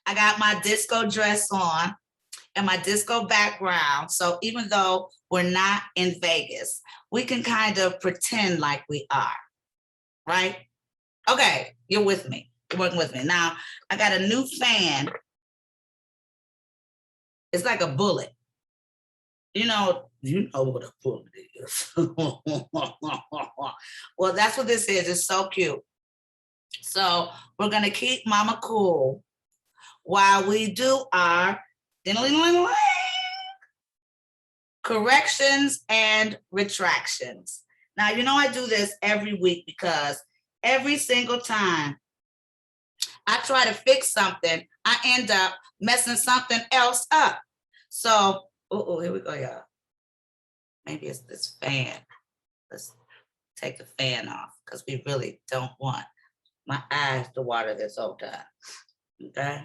I got my disco dress on and my disco background. So even though we're not in Vegas, we can kind of pretend like we are, right? Okay, you're with me. You're working with me. Now, I got a new fan. It's like a bullet. You know what a bullet is. Well, that's what this is. It's so cute. So we're going to keep Mama cool while we do our corrections and retractions. Now, you know I do this every week because every single time I try to fix something, I end up messing something else up. So, here we go, y'all. Maybe it's this fan. Let's take the fan off because we really don't want my eyes to water this whole time. Okay.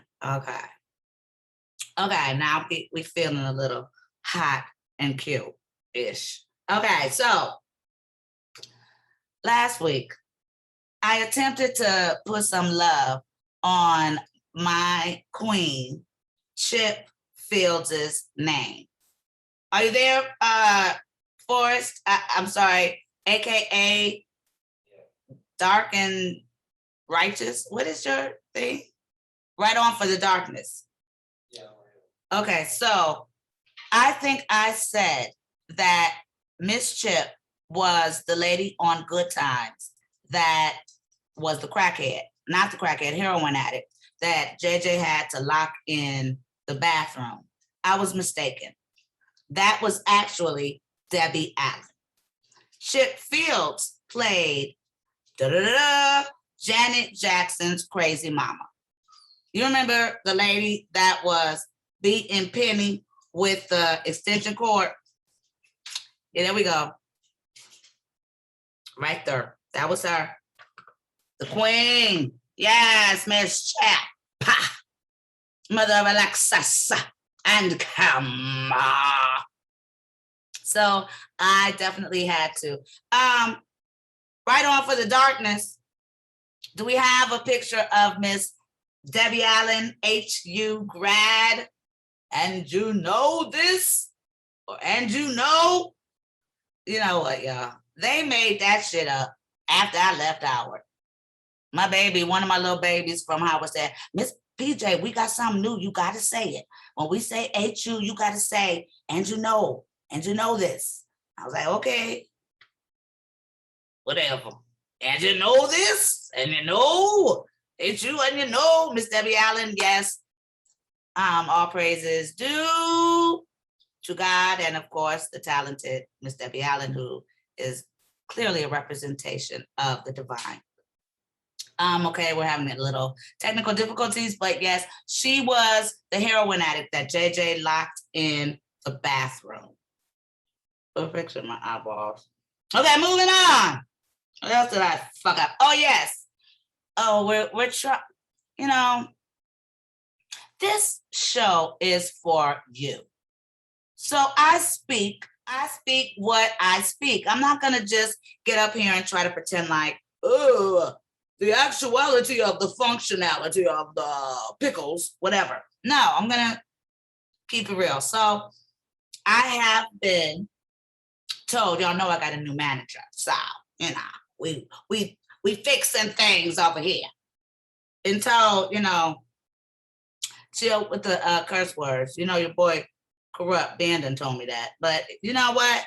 Now we feeling a little hot and cute-ish. Okay, so last week I attempted to put some love on my queen, Chip Fields' name. Are you there, Forrest? I'm sorry, AKA Dark and Righteous. What is your thing? Right on for the darkness. Yeah. Okay, so I think I said that Miss Chip was the lady on Good Times that was the crackhead, not the crackhead, heroin addict that JJ had to lock in the bathroom. I was mistaken. That was actually Debbie Allen. Chip Fields played Janet Jackson's crazy mama. You remember the lady that was beating Penny with the extension cord? Yeah, there we go. Right there. That was her. The queen. Yes, Miss Chip. Mother of Alexis and Kama. So I definitely had to. Right on for the darkness. Do we have a picture of Miss Debbie Allen, HU grad? And you know this? And you know what, y'all? They made that shit up after I left Howard. My baby, one of my little babies from Howard said, Miss PJ, we got something new. You got to say it. When we say HU, you got to say, and you know this. I was like, okay, whatever. And you know this, and you know, HU, and you know, Miss Debbie Allen, yes. All praises due to God and, of course, the talented Miss Debbie Allen, who is clearly a representation of the divine. Okay, we're having a little technical difficulties, but yes, she was the heroin addict that JJ locked in the bathroom. Put a picture of my eyeballs. Okay, moving on. What else did I fuck up? Oh, yes. Oh, we're trying, this show is for you. So I speak what I speak. I'm not going to just get up here and try to pretend like, the actuality of the functionality of the pickles, whatever. No, I'm going to keep it real. So I have been told, y'all know I got a new manager. So, we fixing things over here. And told, chill with the curse words. Your boy Kurupt Ben told me that. But you know what?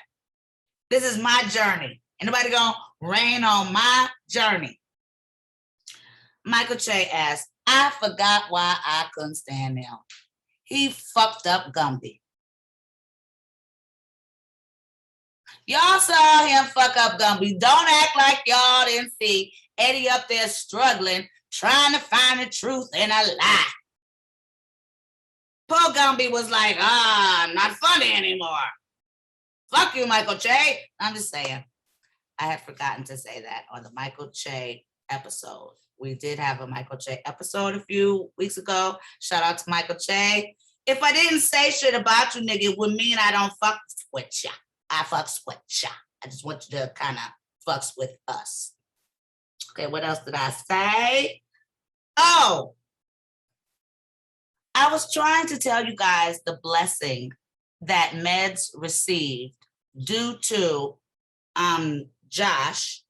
This is my journey. Anybody gonna rain on my journey? Michael Che asked, I forgot why I couldn't stand him. He fucked up Gumby. Y'all saw him fuck up Gumby. Don't act like y'all didn't see Eddie up there struggling, trying to find the truth in a lie. Poor Gumby was like, not funny anymore. Fuck you, Michael Che. I'm just saying. I had forgotten to say that on the Michael Che episode. We did have a Michael Che episode a few weeks ago. Shout out to Michael Che. If I didn't say shit about you, nigga, it would mean I don't fuck with ya. I fucks with ya. I just want you to kind of fucks with us. Okay, what else did I say? Oh, I was trying to tell you guys the blessing that Meds received due to Josh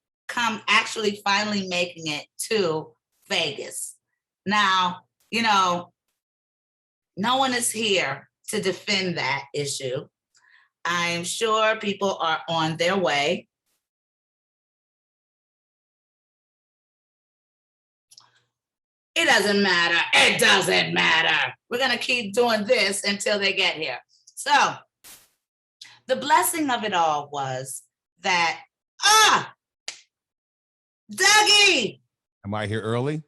actually finally making it to Vegas. Now, no one is here to defend that issue. I'm sure people are on their way. It doesn't matter. It doesn't matter. We're going to keep doing this until they get here. So the blessing of it all was that, Dougie! Am I here early?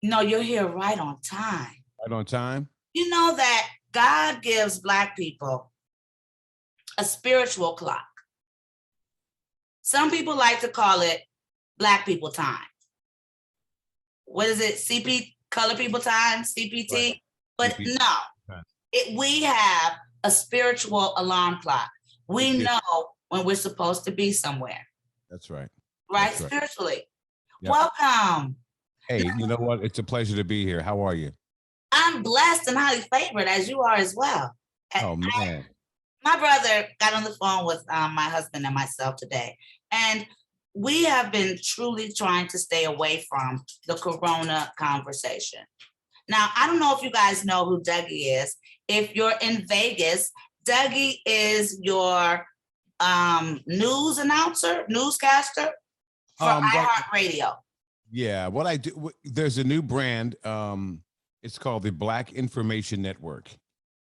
No, you're here right on time. Right on time? You know that God gives Black people a spiritual clock. Some people like to call it Black people time. What is it? Color people time, CPT? Right. But CPT. No, we have a spiritual alarm clock. We know when we're supposed to be somewhere. That's right. Right? That's spiritually. Yep. Welcome. Hey, you know what? It's a pleasure to be here. How are you? I'm blessed and highly favored, as you are as well. Oh, man. My brother got on the phone with my husband and myself today, and we have been truly trying to stay away from the Corona conversation. Now, I don't know if you guys know who Dougie is. If you're in Vegas, Dougie is your news announcer, newscaster for iHeart Radio. Yeah, what I do, there's a new brand. It's called the Black Information Network.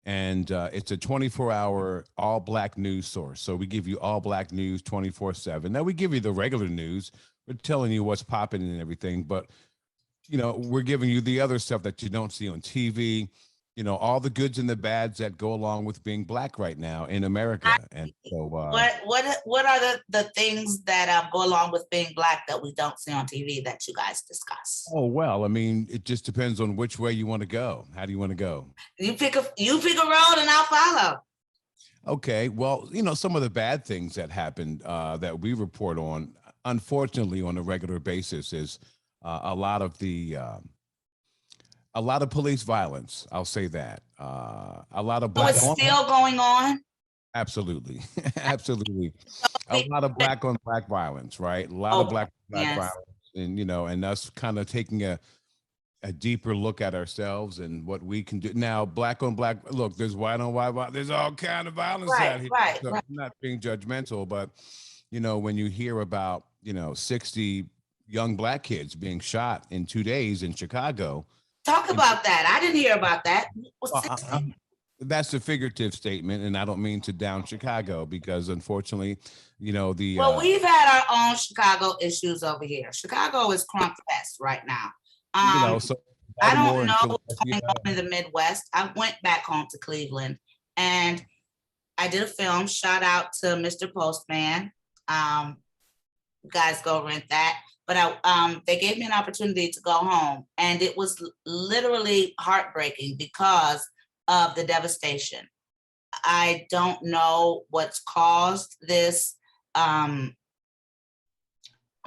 And it's a 24-hour all-Black news source. So we give you all Black news 24/7. Now we give you the regular news. We're telling you what's popping and everything, but we're giving you the other stuff that you don't see on TV. All the goods and the bads that go along with being Black right now in America. And so, what are the things that go along with being Black that we don't see on TV that you guys discuss? Oh well, I mean, it just depends on which way you want to go. How do you want to go? You pick a road and I'll follow. Okay, well, some of the bad things that happened that we report on, unfortunately, on a regular basis, is a lot of police violence. I'll say that. A lot of Black. So it's still going on? Absolutely. Absolutely. A lot of Black on Black violence, right? A lot of Black violence. And, and us kind of taking a deeper look at ourselves and what we can do. Now, Black on Black, look, there's white on white, there's all kind of violence out here. Right. I'm not being judgmental, but, when you hear about, 60 young Black kids being shot in 2 days in Chicago. Talk about that. I didn't hear about that. That's a figurative statement, and I don't mean to down Chicago because, unfortunately, we've had our own Chicago issues over here. Chicago is crunk fest right now. So I don't know what's going on in the Midwest. I went back home to Cleveland, and I did a film. Shout out to Mr. Postman. You guys go rent that. But they gave me an opportunity to go home, and it was literally heartbreaking because of the devastation. I don't know what's caused this. My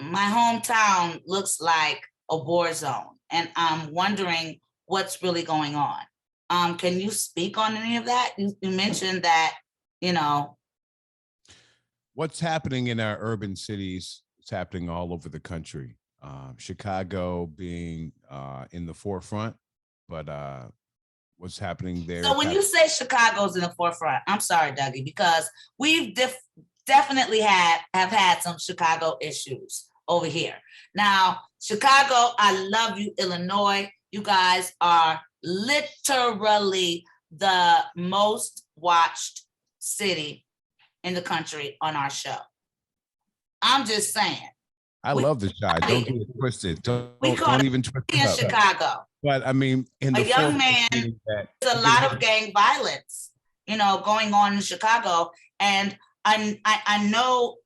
hometown looks like a war zone, and I'm wondering what's really going on. Can you speak on any of that? You mentioned that, what's happening in our urban cities. It's happening all over the country. Chicago being in the forefront, but what's happening there. So when you say Chicago's in the forefront, I'm sorry, Dougie, because we've definitely have had some Chicago issues over here. Now, Chicago, I love you, Illinois. You guys are literally the most watched city in the country on our show. I'm just saying. I love the shot. Don't get it twisted. Don't even twist it in up. Chicago. But I mean, in the a young man, there's a lot of gang violence, going on in Chicago. And I know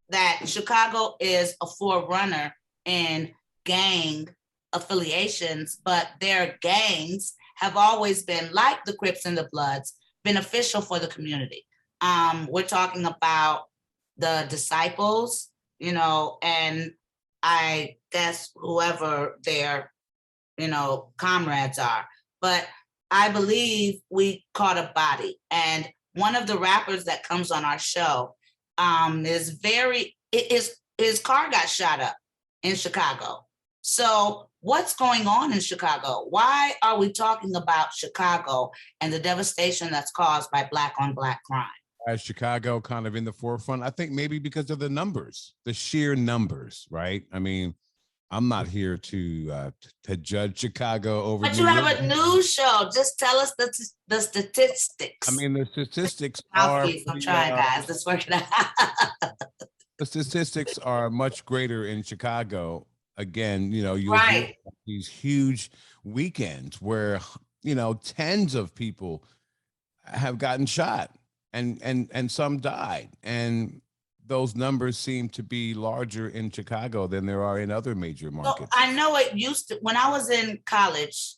that Chicago is a forerunner in gang affiliations, but their gangs have always been, like the Crips and the Bloods, beneficial for the community. We're talking about the Disciples, and I guess whoever their, comrades are. But I believe we caught a body. And one of the rappers that comes on our show his car got shot up in Chicago. So what's going on in Chicago? Why are we talking about Chicago and the devastation that's caused by Black on Black crime? As Chicago kind of in the forefront, I think maybe because of the numbers, the sheer numbers, right? I mean, I'm not here to judge Chicago over. But you have a news show. Just tell us the statistics. I mean, the statistics are. I'm trying, guys. Let's work it out. The statistics are much greater in Chicago. Again, you right. These huge weekends where tens of people have gotten shot and some died, and those numbers seem to be larger in Chicago than there are in other major markets. So I know it used to, when I was in college,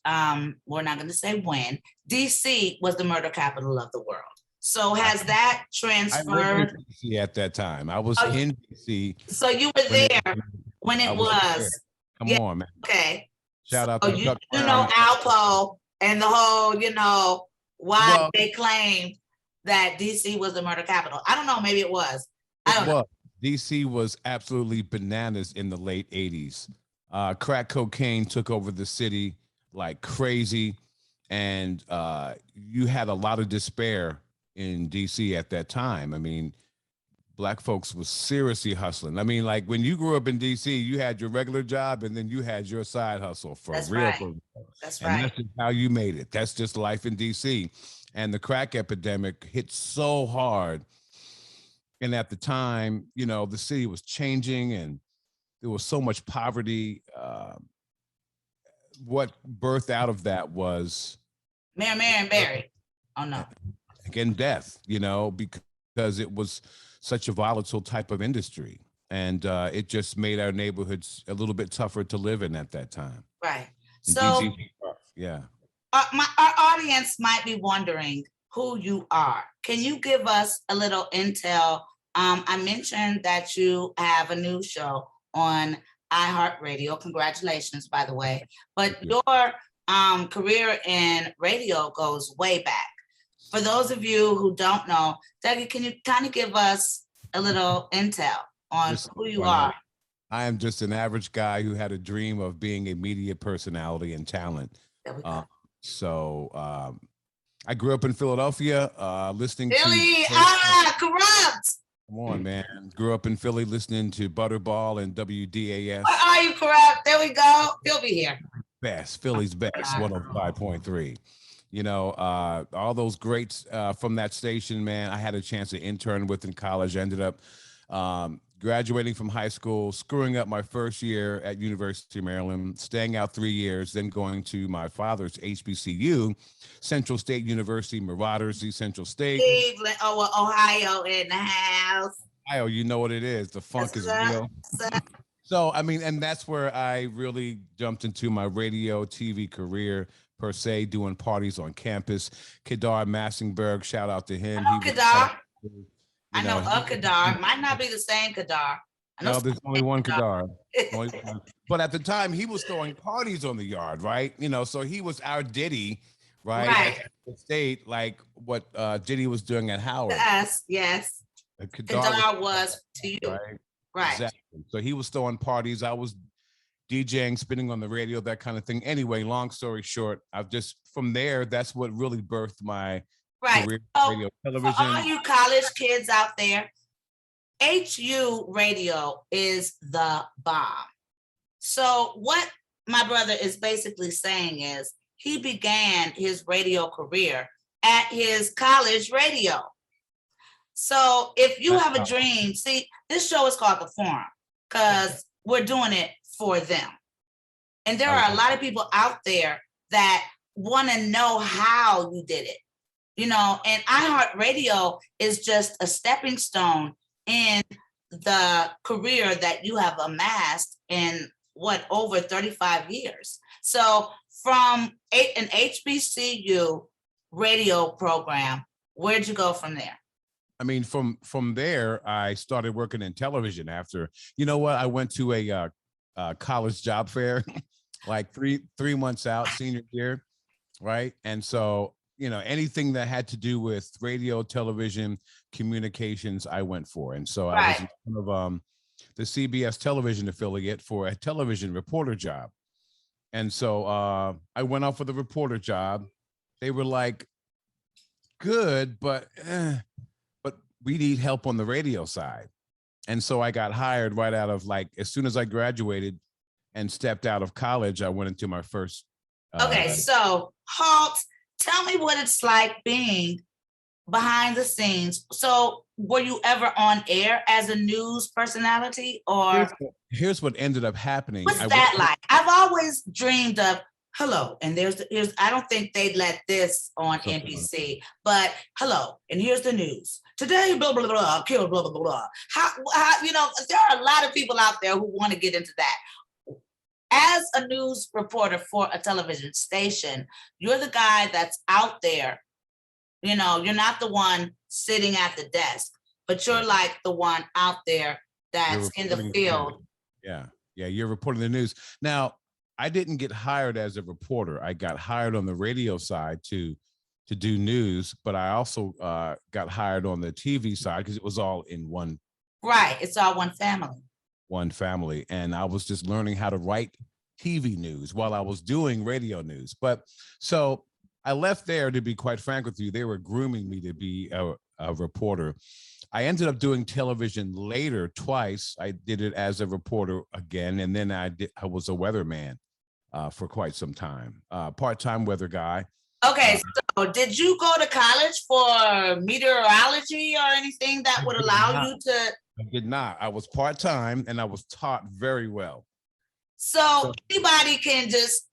we're not going to say when, DC was the murder capital of the world. So has that transferred? I lived in DC at that time. I was in DC. So you were there when it was. Come on, man. Okay. Shout out to you know Alpo and the whole, why they claimed that DC was the murder capital. I don't know, maybe it was. I don't know. DC was absolutely bananas in the late 80s. Crack cocaine took over the city like crazy. And you had a lot of despair in DC at that time. I mean, Black folks was seriously hustling. I mean, like when you grew up in DC, you had your regular job and then you had your side hustle for That's real. Right. That's right. And that's just how you made it. That's just life in DC. And the crack epidemic hit so hard. And at the time, the city was changing and there was so much poverty. What birthed out of that was Marion Barry. Oh no. Again, death, because it was such a volatile type of industry. And it just made our neighborhoods a little bit tougher to live in at that time. Right. And So DC, yeah. Our audience might be wondering who you are. Can you give us a little intel? I mentioned that you have a new show on iHeart Radio. Congratulations, by the way. But your career in radio goes way back. For those of you who don't know, Dougie, can you kind of give us a little intel on who you are? I am just an average guy who had a dream of being a media personality and talent. There we go. I grew up in Philadelphia, listening Philly, to Kurupt. Come on, man. Grew up in Philly listening to Butterball and WDAS. Where are you, Kurupt? There we go. He'll be here. Philly's best, 105.3. All those greats from that station, man, I had a chance to intern with in college. I ended up graduating from high school, screwing up my first year at University of Maryland, staying out 3 years, then going to my father's HBCU, Central State University, Marauders, Central State. Cleveland, Ohio in the house. Ohio, you know what it is. The funk is real. So, I mean, and that's where I really jumped into my radio, TV career, per se, doing parties on campus. Kedar Massingberg, shout out to him. Kedar. I know Kedar. Might not be the same Kedar. No, there's only one Kedar. But at the time, he was throwing parties on the yard, right? So he was our Diddy, right? At the state, like what Diddy was doing at Howard. Yes. Kedar was to you. Right. Exactly. So he was throwing parties. I was DJing, spinning on the radio, that kind of thing. Anyway, long story short, from there, that's what really birthed my career, radio, television. For all you college kids out there, HU radio is the bomb. So what my brother is basically saying is he began his radio career at his college radio. So if you have a dream, see, this show is called The Forum because we're doing it for them. And there are a lot of people out there that want to know how you did it. And iHeart Radio is just a stepping stone in the career that you have amassed in over 35 years. So from an HBCU radio program, where'd you go from there? I mean, from there, I started working in television after, I went to a college job fair, like three months out, senior year. right? And so, anything that had to do with radio, television, communications, I went for. And so I was Right. in front of the CBS television affiliate for a television reporter job. And so I went out for the reporter job. They were like, good, but we need help on the radio side. And so I got hired right out of, like, as soon as I graduated and stepped out of college, I went into my first. Okay, so Halt, tell me what it's like being behind the scenes. So were you ever on air as a news personality, or here's what ended up happening. what's that like? I've always dreamed of, hello, and here's I don't think they'd let this on NBC, but hello, and here's the news. Today, blah, blah, blah, killed, blah, blah, blah. How, there are a lot of people out there who want to get into that. As a news reporter for a television station, you're the guy that's out there. You're not the one sitting at the desk, but you're like the one out there that's in the field. Yeah, you're reporting the news. Now, I didn't get hired as a reporter. I got hired on the radio side to do news, but I also got hired on the TV side because it was all in one. Right, it's all one family. One family, and I was just learning how to write TV news while I was doing radio news. But so I left there, to be quite frank with you. They were grooming me to be a reporter. I ended up doing television later twice. I did it as a reporter again, and then I was a weatherman for quite some time, part-time weather guy. Okay, so did you go to college for meteorology or anything that would allow you to? I did not. I was part-time and I was taught very well. So anybody can just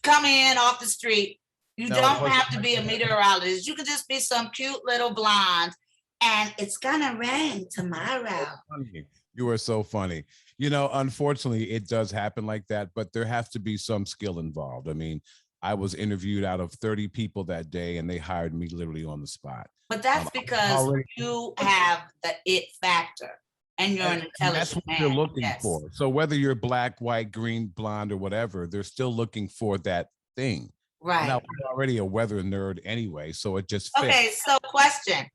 come in off the street. You don't have to be a meteorologist. You could just be some cute little blonde, and it's gonna rain tomorrow. You are so funny. Unfortunately, it does happen like that, but there has to be some skill involved. I mean, I was interviewed out of 30 people that day, and they hired me literally on the spot. But that's because you have the it factor. And you're an intelligent that's what man. they're looking for. So whether you're black, white, green, blonde, or whatever, they're still looking for that thing. Right. Now, I'm already a weather nerd anyway, so it just fits. Okay, so question.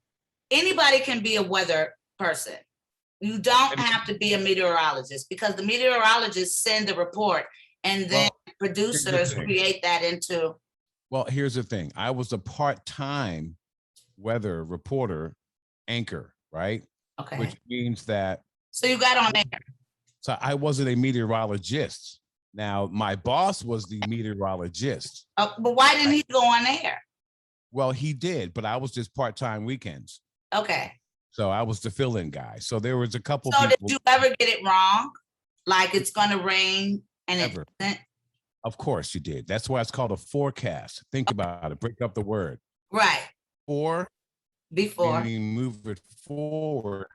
Anybody can be a weather person. You don't have to be a meteorologist, because the meteorologists send the report, and then producers create that into. Well, here's the thing. I was a part-time weather reporter anchor, right? Okay. Which means that. So you got on air. So I wasn't a meteorologist. Now, my boss was the meteorologist. But why didn't he go on air? Well, he did, but I was just part-time weekends. Okay. So I was the fill-in guy. So there was a couple. So did you ever get it wrong? Like it's going to rain and it doesn't? Of course you did. That's why it's called a forecast. Think about it. Break up the word. Right. Before. Meaning move it forward.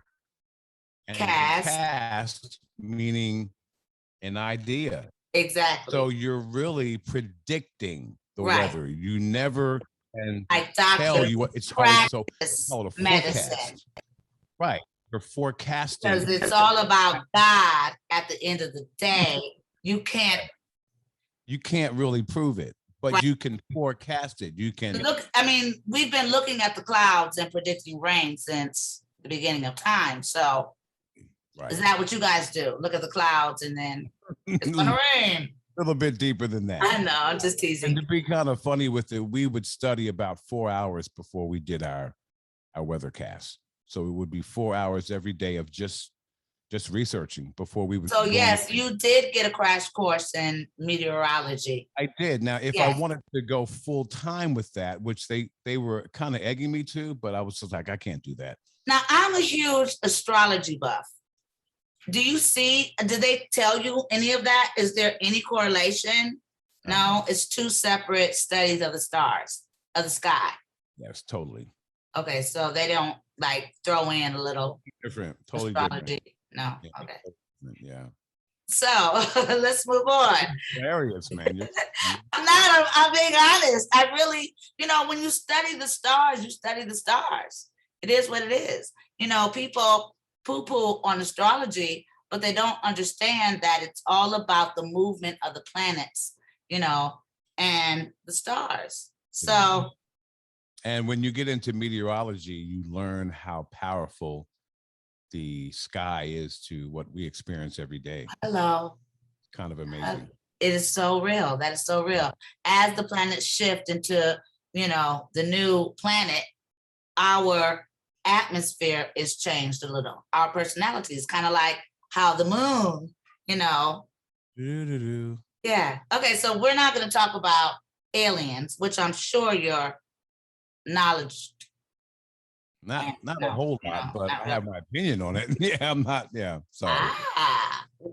And cast meaning an idea. Exactly. So you're really predicting the weather. You never can tell you what it's called. So it's called a forecast. Medicine. Right. You're forecasting. Because it's all about God at the end of the day. You can't really prove it, but you can forecast it. You can look. I mean, we've been looking at the clouds and predicting rain since the beginning of time. So is that what you guys do? Look at the clouds and then it's gonna rain. A little bit deeper than that. I know, I'm just teasing. And to be kind of funny with it, we would study about 4 hours before we did our weathercast. So it would be 4 hours every day of just researching before we would. So yes, you did get a crash course in meteorology. I did. Now, if I wanted to go full time with that, which they were kind of egging me to, but I was just like, I can't do that. Now, I'm a huge astrology buff. Did they tell you any of that? Is there any correlation? No, it's two separate studies of the stars, of the sky. Yes, totally. Okay, so they don't like throw in a little different, totally astrology. Different. No, okay. Yeah. So let's move on. Hilarious, man. I'm being honest. I really, when you study the stars, you study the stars. It is what it is. People poo-poo on astrology, but they don't understand that it's all about the movement of the planets, and the stars. So, and when you get into meteorology, you learn how powerful the sky is to what we experience every day. hello. Kind of amazing. It is so real. That is so real. As the planets shift into, the new planet, our atmosphere is changed a little. Our personality is kind of like how the moon, Do-do-do. Yeah. Okay. So we're not going to talk about aliens, which I'm sure your knowledge. Not a whole lot, but I have my opinion on it. Yeah, I'm not. Yeah, sorry.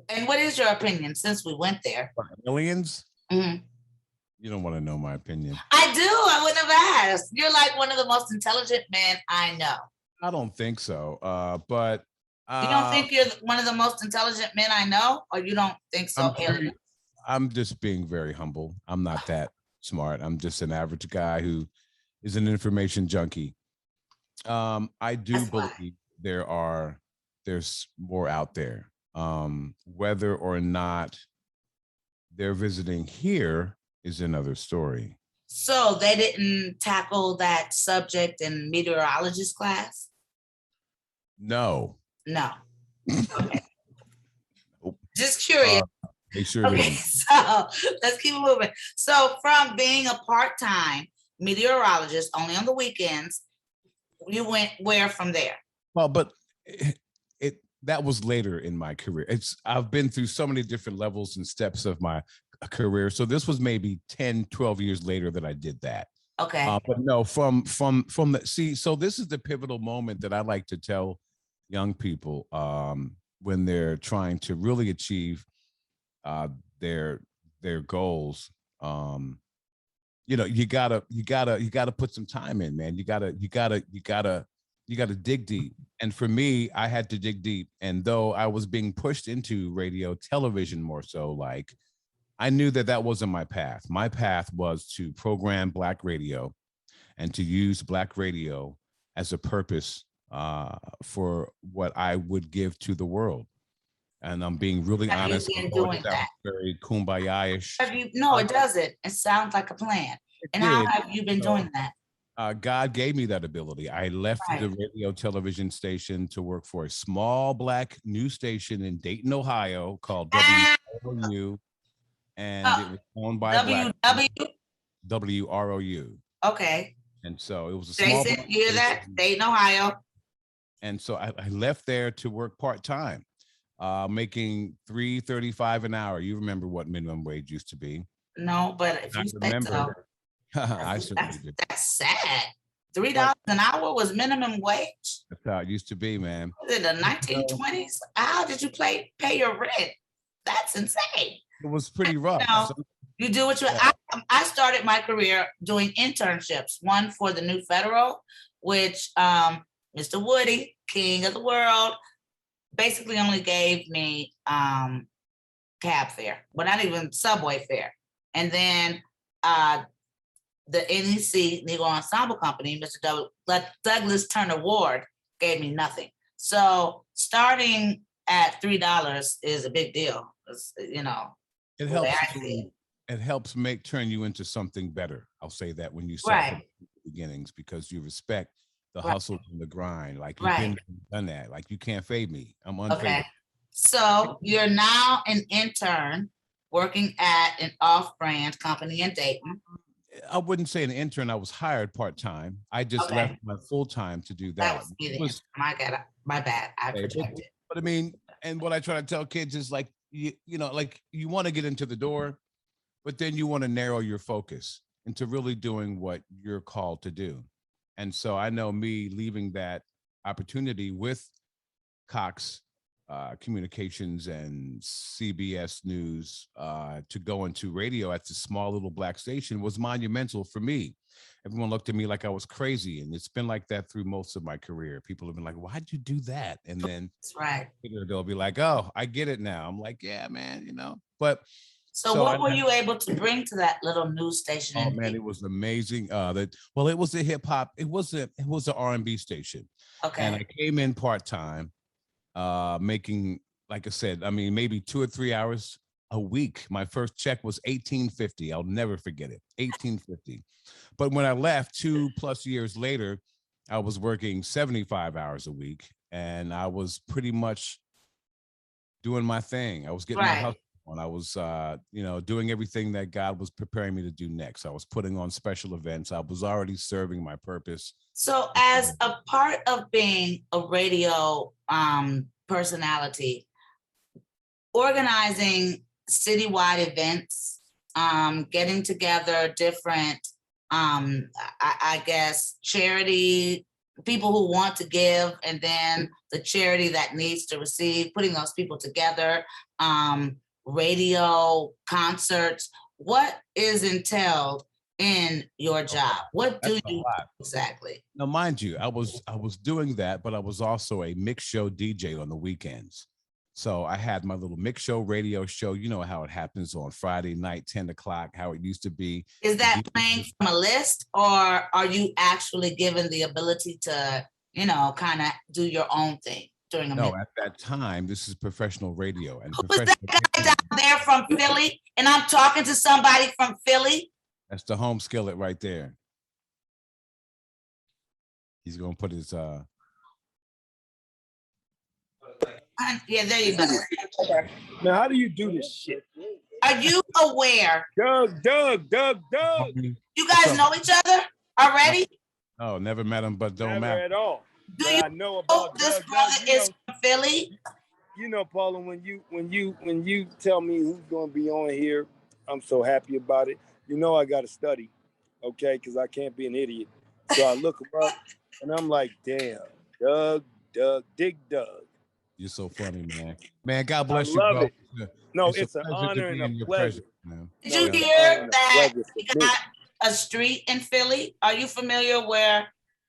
And what is your opinion since we went there? Aliens? Mm-hmm. You don't want to know my opinion. I do. I wouldn't have asked. You're like one of the most intelligent men I know. I don't think so. But you don't think you're one of the most intelligent men I know, or you don't think so? I'm just being very humble. I'm not that smart. I'm just an average guy who is an information junkie. I do believe there's more out there. Whether or not they're visiting here is another story. So they didn't tackle that subject in meteorologist class? No. Okay. Nope. Just curious. They sure didn't. So let's keep it moving. So from being a part-time meteorologist only on the weekends, you went where from there? Well, but that was later in my career. I've been through so many different levels and steps of my career. So this was maybe 10, 12 years later that I did that. Okay. But no, from so this is the pivotal moment that I like to tell young people when they're trying to really achieve their goals. You gotta put some time in, man. You gotta dig deep. And for me, I had to dig deep. And though I was being pushed into radio, television more so, like, I knew that wasn't my path. My path was to program Black radio and to use Black radio as a purpose for what I would give to the world. And I'm being really honest. Have you been doing that? Very kumbaya-ish. No, it doesn't. It sounds like a plan. And how have you been doing that? God gave me that ability. I left the radio television station to work for a small Black news station in Dayton, Ohio called WROU. And it was owned by WROU. Okay. And so it was a small. Jason, you hear that? Dayton, Ohio. And so I left there to work part-time, making $3.35 an hour. You remember what minimum wage used to be? No, but if you say so. I certainly do. That's sad. $3 an hour was minimum wage. That's how it used to be, man. Was it the 1920s? How did you pay your rent? That's insane. It was pretty rough. You do what you. I started my career doing internships. One for the New Federal, which Mr. Woody, king of the world, basically only gave me cab fare, but not even subway fare. And then the NEC, Negro Ensemble Company, Mr. Douglas Turner Ward, gave me nothing. So starting at $3 is a big deal. It helps. It helps turn you into something better. I'll say that when you start from the beginnings, because you respect the hustle and the grind. Like you've been done that. Like you can't fade me. I'm unfadable. Okay. So you're now an intern working at an off-brand company in Dayton. I wouldn't say an intern. I was hired part-time. I just left my full-time to do that. My bad. I projected. But I mean, and what I try to tell kids is like, you want to get into the door, but then you want to narrow your focus into really doing what you're called to do. And so I know me leaving that opportunity with Cox Communications and CBS News to go into radio at this small little Black station was monumental for me. Everyone looked at me like I was crazy. And it's been like that through most of my career. People have been like, why'd you do that? And then they'll be like, oh, I get it now. I'm like, yeah, man, But So what were you able to bring to that little news station? Oh man, it was amazing. It was a hip hop. It was an R&B station. Okay. And I came in part-time, making, like I said, I mean, maybe 2 or 3 hours a week. My first check was $18.50. I'll never forget it. $18.50. But when I left 2+ years later, I was working 75 hours a week, and I was pretty much doing my thing. I was getting my hustle on. I was, doing everything that God was preparing me to do next. I was putting on special events. I was already serving my purpose. So as a part of being a radio personality, organizing citywide events, getting together different, I guess, charity, people who want to give, and then the charity that needs to receive, putting those people together, radio, concerts. What is entailed in your job? What do you do exactly? Now, mind you, I was doing that, but I was also a mix show DJ on the weekends. So I had my little mix show radio show. You know how it happens on Friday night, 10 o'clock, how it used to be. Is that playing from a list, or are you actually given the ability to, kind of do your own thing during a No, mix? at that time, this is professional radio. And Who was that guy down there from Philly? And I'm talking to somebody from Philly. That's the home skillet right there. He's gonna put his Yeah, there you go. Now, how do you do this shit? Are you aware? Doug. You guys know each other already? Oh, never met him, but don't Never matter at all. Do But you I know know about this Doug. brother is from Philly? You know, Paula, when you tell me who's gonna be on here, I'm so happy about it. You know I gotta study, okay? Because I can't be an idiot. So I look him up and I'm like, damn, Doug, Dig Doug. You're so funny, man. Man, God bless I you, love bro. it. No, it's a an pleasure to honor be and in a your pleasure. presence, man. Did you No, hear it's that a pleasure he for me. got a street in Philly? Are you familiar where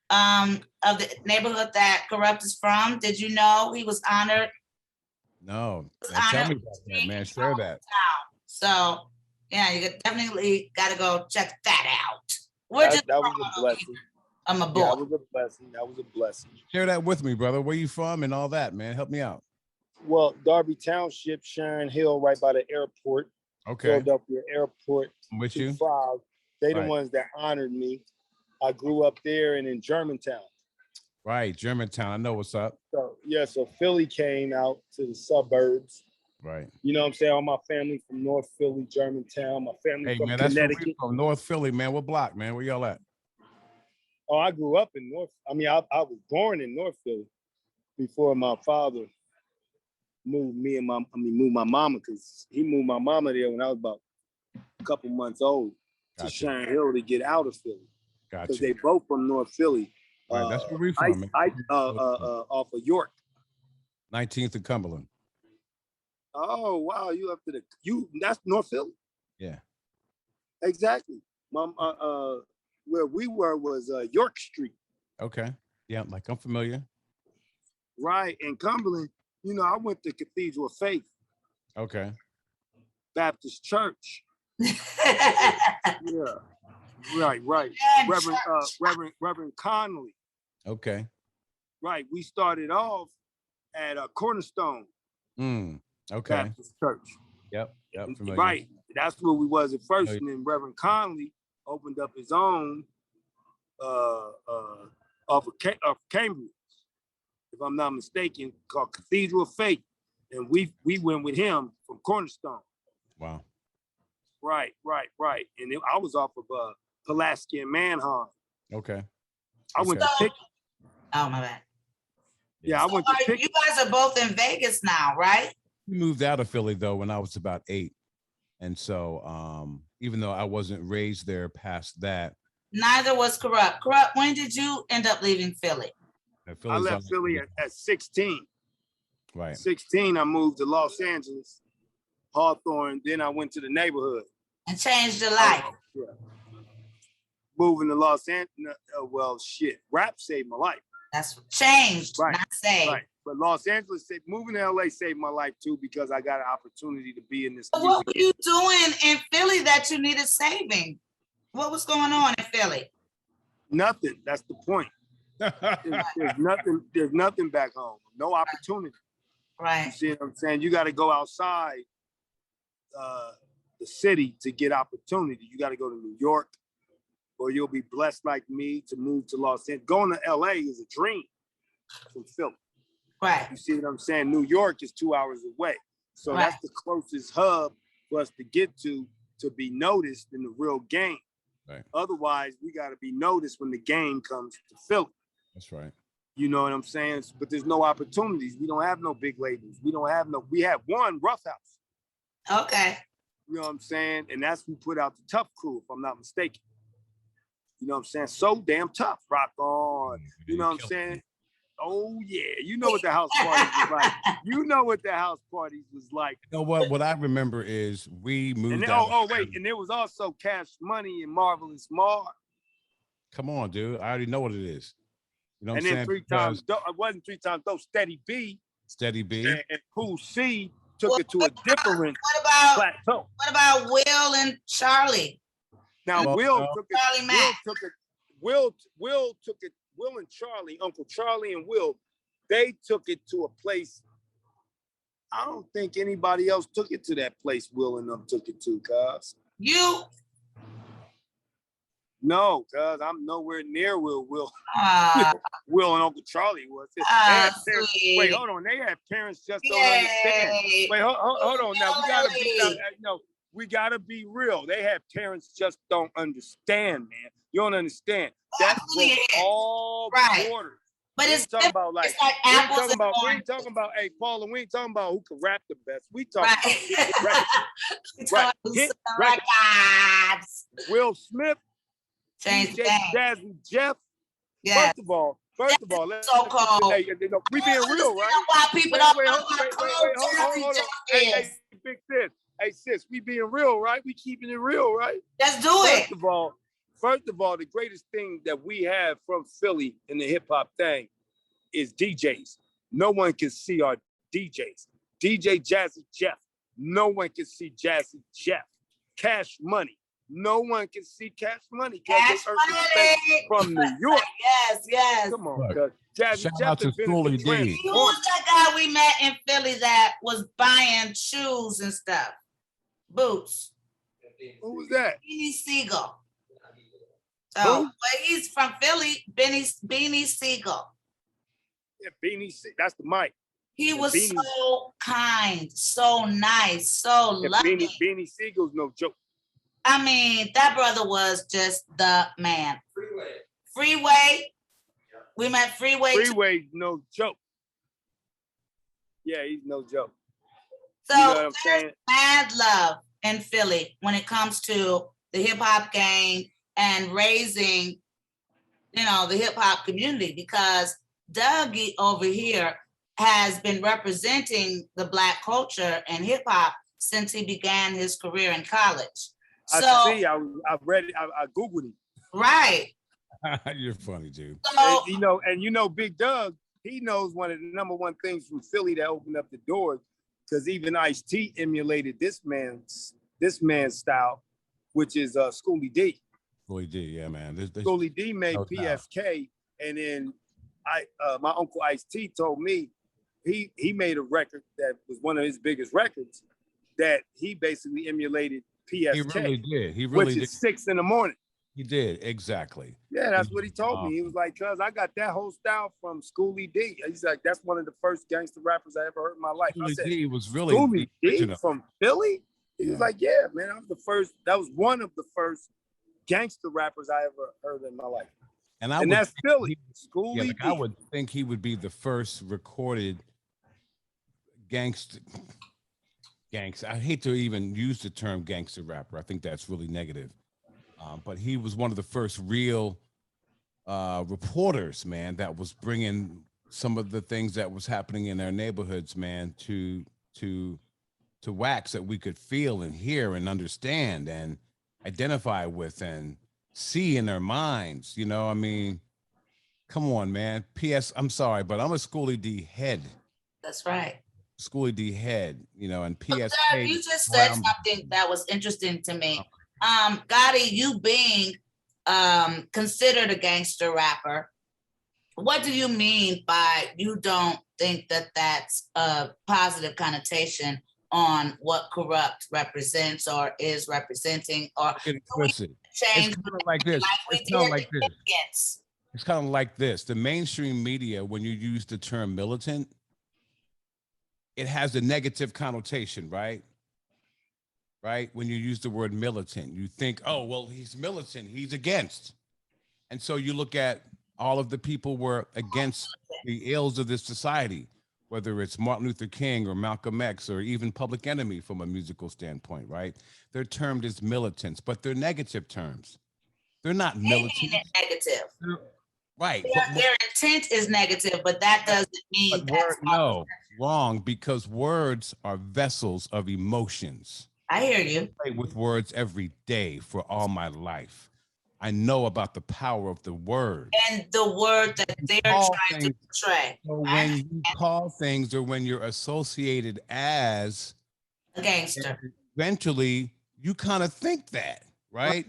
of the neighborhood that Kurupt is from? Did you know he was honored? No, man, tell me about that, man. Share that. So yeah, you definitely got to go check that out. That was a blessing. I'm a boy. Yeah, that was a blessing. That was a blessing. Share that with me, brother. Where you from and all that, man. Help me out. Well, Darby Township, Sharon Hill, right by the airport. Okay. Philadelphia Airport. I'm with you. 25. They the Right. ones that honored me. I grew up there and in Germantown. Right, Germantown. I know what's up. So yeah, so Philly came out to the suburbs. Right. You know what I'm saying? All my family from North Philly, Germantown. My family Hey, from man, that's where we Connecticut. from. North Philly, man. What block, man? Where y'all at? Oh, I grew up in North. I was born in North Philly before my father moved my mama, because he moved my mama there when I was about a couple months old to Gotcha. Sharon Hill to get out of Philly. Because Gotcha. they both from North Philly. Right, that's where we from, man. Off of York. 19th and Cumberland. Oh wow, you up to that's North Philly? Yeah. Exactly. Where we were was York Street. Okay. Yeah, like I'm familiar. Right. And Cumberland, I went to Cathedral of Faith. Okay. Baptist Church. Yeah. Right. Reverend Conley. Okay. Right. We started off at Cornerstone. Okay. Baptist Church. Yep. Familiar. Right. That's where we was at first. And then Reverend Conley opened up his own of Cambridge, if I'm not mistaken, called Cathedral of Faith. And we went with him from Cornerstone. Wow. Right. And I was off of Pulaski and Manheim. Okay. I went to Pick. Oh, my bad. Yeah, I went to Pick. You guys are both in Vegas now, right? We moved out of Philly, though, when I was about 8. And so even though I wasn't raised there past that. Neither was Kurupt. Kurupt, when did you end up leaving Philly? I left Philly at 16. Right. 16, I moved to Los Angeles, Hawthorne. Then I went to the neighborhood. And changed your life. Yeah. Moving to Los Angeles, rap saved my life. That's changed, right. Not saved. Right. But Los Angeles, moving to LA saved my life too, because I got an opportunity to be in this. But what were you doing in Philly that you needed saving? What was going on in Philly? Nothing. That's the point. There's nothing back home. No opportunity. Right. You see what I'm saying? You got to go outside the city to get opportunity. You got to go to New York, or you'll be blessed like me to move to Los Angeles. Going to LA is a dream from Philly. Right. You see what I'm saying? New York is 2 hours away. So Right. that's the closest hub for us to get to be noticed in the real game. Right. Otherwise, we got to be noticed when the game comes to Philly. That's right. You know what I'm saying? But there's no opportunities. We don't have no big labels. We have one, Rough House. Okay. You know what I'm saying? And that's who put out the Tough Crew, if I'm not mistaken. You know what I'm saying? So damn tough. Rock on. You know what I'm saying? Oh yeah. You know what the house parties was like. You know what the house parties was like. You know what I remember is we moved out. Oh wait, and there was also Cash Money and Marvelous Mar. Come on, dude. I already know what it is. You know what And I'm then saying? it wasn't 3 times though. Steady B and Cool C took it to a different plateau. What about Will and Charlie? Now Will took it. Charlie Mack. Will took it. Will and Charlie, Uncle Charlie and Will, they took it to a place. I don't think anybody else took it to that place Will and them took it to, cuz. You? No, cuz I'm nowhere near Will Will and Uncle Charlie was. Wait, hold on. They had parents just don't understand. Wait, hold on. Now we gotta be real. They had parents just don't understand, man. You don't understand. That's all borders. But it's talking about like apples we ain't talking about, hey, Paula, we ain't talking about who can rap the best. We talking about hit records. Will Smith, DJ Jazzy Jeff. Yeah. First of all, let's so-called. We being real, right? Why people don't know hold on. Hey, big sis. Hey, sis, we being real, right? We keeping it real, right? Let's do it. First of all, the greatest thing that we have from Philly in the hip hop thing is DJs. No one can see our DJs. DJ Jazzy Jeff. No one can see Jazzy Jeff. Cash Money. No one can see Cash Money. Cash Money from New York. Yes. Come on, cuz. Jazzy Shout Jeff out to Schoolie D. Who was that guy we met in Philly that was buying shoes and stuff? Boots. Who was that? Beanie Siegel. Oh, but he's from Philly. Beanie Siegel. Yeah, Beanie. That's the mic. He was so kind, so nice, so loving. Beanie Siegel's no joke. I mean, that brother was just the man. Freeway. We met Freeway. Freeway's no joke. Yeah, he's no joke. So you know what I'm saying? Mad love in Philly when it comes to the hip hop game and raising, the hip hop community, because Dougie over here has been representing the Black culture and hip hop since he began his career in college. I read it. I Googled it. Right. You're funny, dude. So, Big Doug, he knows one of the number one things from Philly that opened up the doors, because even Ice-T emulated this man's style, which is Schoolie D. Schoolie D, yeah, man. Schoolie D made PSK, and then my uncle Ice-T told me he made a record that was one of his biggest records that he basically emulated PSK. He really did. Which is 6 a.m. He did, exactly. Yeah, that's what he told me. He was like, cuz I got that whole style from Schoolie D. He's like, that's one of the first gangster rappers I ever heard in my life. Schoolie D was really Schoolie D from Philly? He was like, yeah, man, that was one of the first gangster rappers I ever heard in my life. And that's Philly. Schoolie D. I would think he would be the first recorded gangster. I hate to even use the term gangster rapper. I think that's really negative. But he was one of the first real reporters, man, that was bringing some of the things that was happening in their neighborhoods, man, to wax that we could feel and hear and understand and identify with and see in their minds. I mean, come on, man. P.S. I'm sorry, but I'm a Schoolie D head. That's right. Schoolie D head, and P.S. You just said something that was interesting to me. Gotti, you being considered a gangster rapper, what do you mean by you don't think that that's a positive connotation on what Kurupt represents or is representing, or Listen, change it's kind of like this. It's kind of like this. It's kind of like this. The mainstream media, when you use the term militant, it has a negative connotation, right? Right? When you use the word militant, you think, oh, well, he's militant, he's against. And so you look at all of the people were against the ills of this society, whether it's Martin Luther King or Malcolm X or even Public Enemy from a musical standpoint, right? They're termed as militants, but they're negative terms. They're not militant. Negative. Right. Their intent is negative, but that doesn't mean no, wrong, because words are vessels of emotions. I hear you. I play with words every day for all my life. I know about the power of the word. And the word that they're trying to portray. So when you call things or when you're associated as a gangster, eventually you kind of think that, right?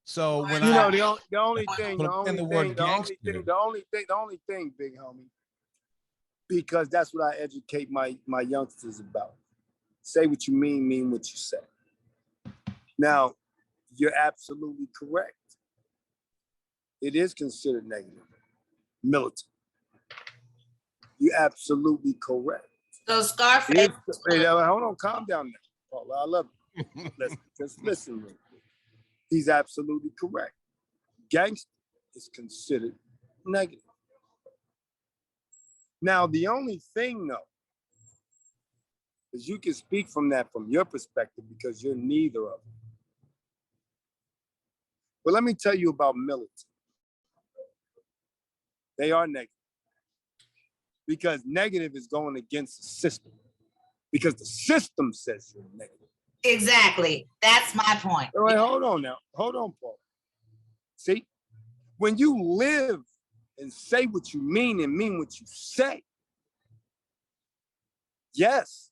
So when the only thing, big homie, because that's what I educate my youngsters about. Say what you mean what you say. Now, you're absolutely correct. It is considered negative, militant. You're absolutely correct. So Scarface. Hold on, calm down now, Paula. I love you. Just listen real quick. He's absolutely correct. Gangsta is considered negative. Now, the only thing, though, is you can speak from your perspective because you're neither of them. But let me tell you about militant. They are negative. Because negative is going against the system. Because the system says you're negative. Exactly. That's my point. All right, hold on now. Hold on, Paul. See, when you live and say what you mean and mean what you say, yes,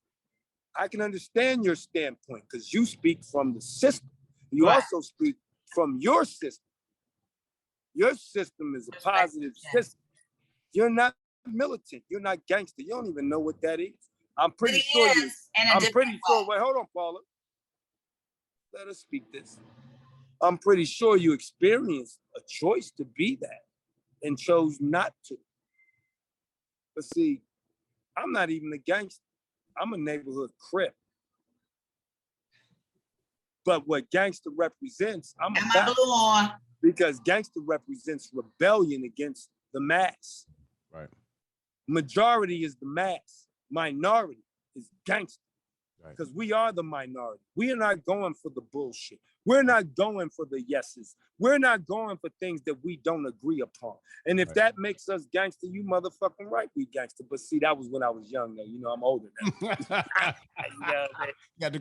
I can understand your standpoint because you speak from the system. You also speak from your system. Your system is a positive system. You're not militant. You're not gangster. You don't even know what that is. I'm pretty sure you. Wait, hold on, Paula. Let us speak this. I'm pretty sure you experienced a choice to be that and chose not to. But see, I'm not even a gangster. I'm a neighborhood crip. But what gangster represents, I'm about. Blue on. Because gangster represents rebellion against the mass. Right. Majority is the mass. Minority is gangster. Because we are the minority. We are not going for the bullshit. We're not going for the yeses. We're not going for things that we don't agree upon. And if that makes us gangster, you motherfucking right, we gangster. But see, that was when I was young, though. You know, I'm older now.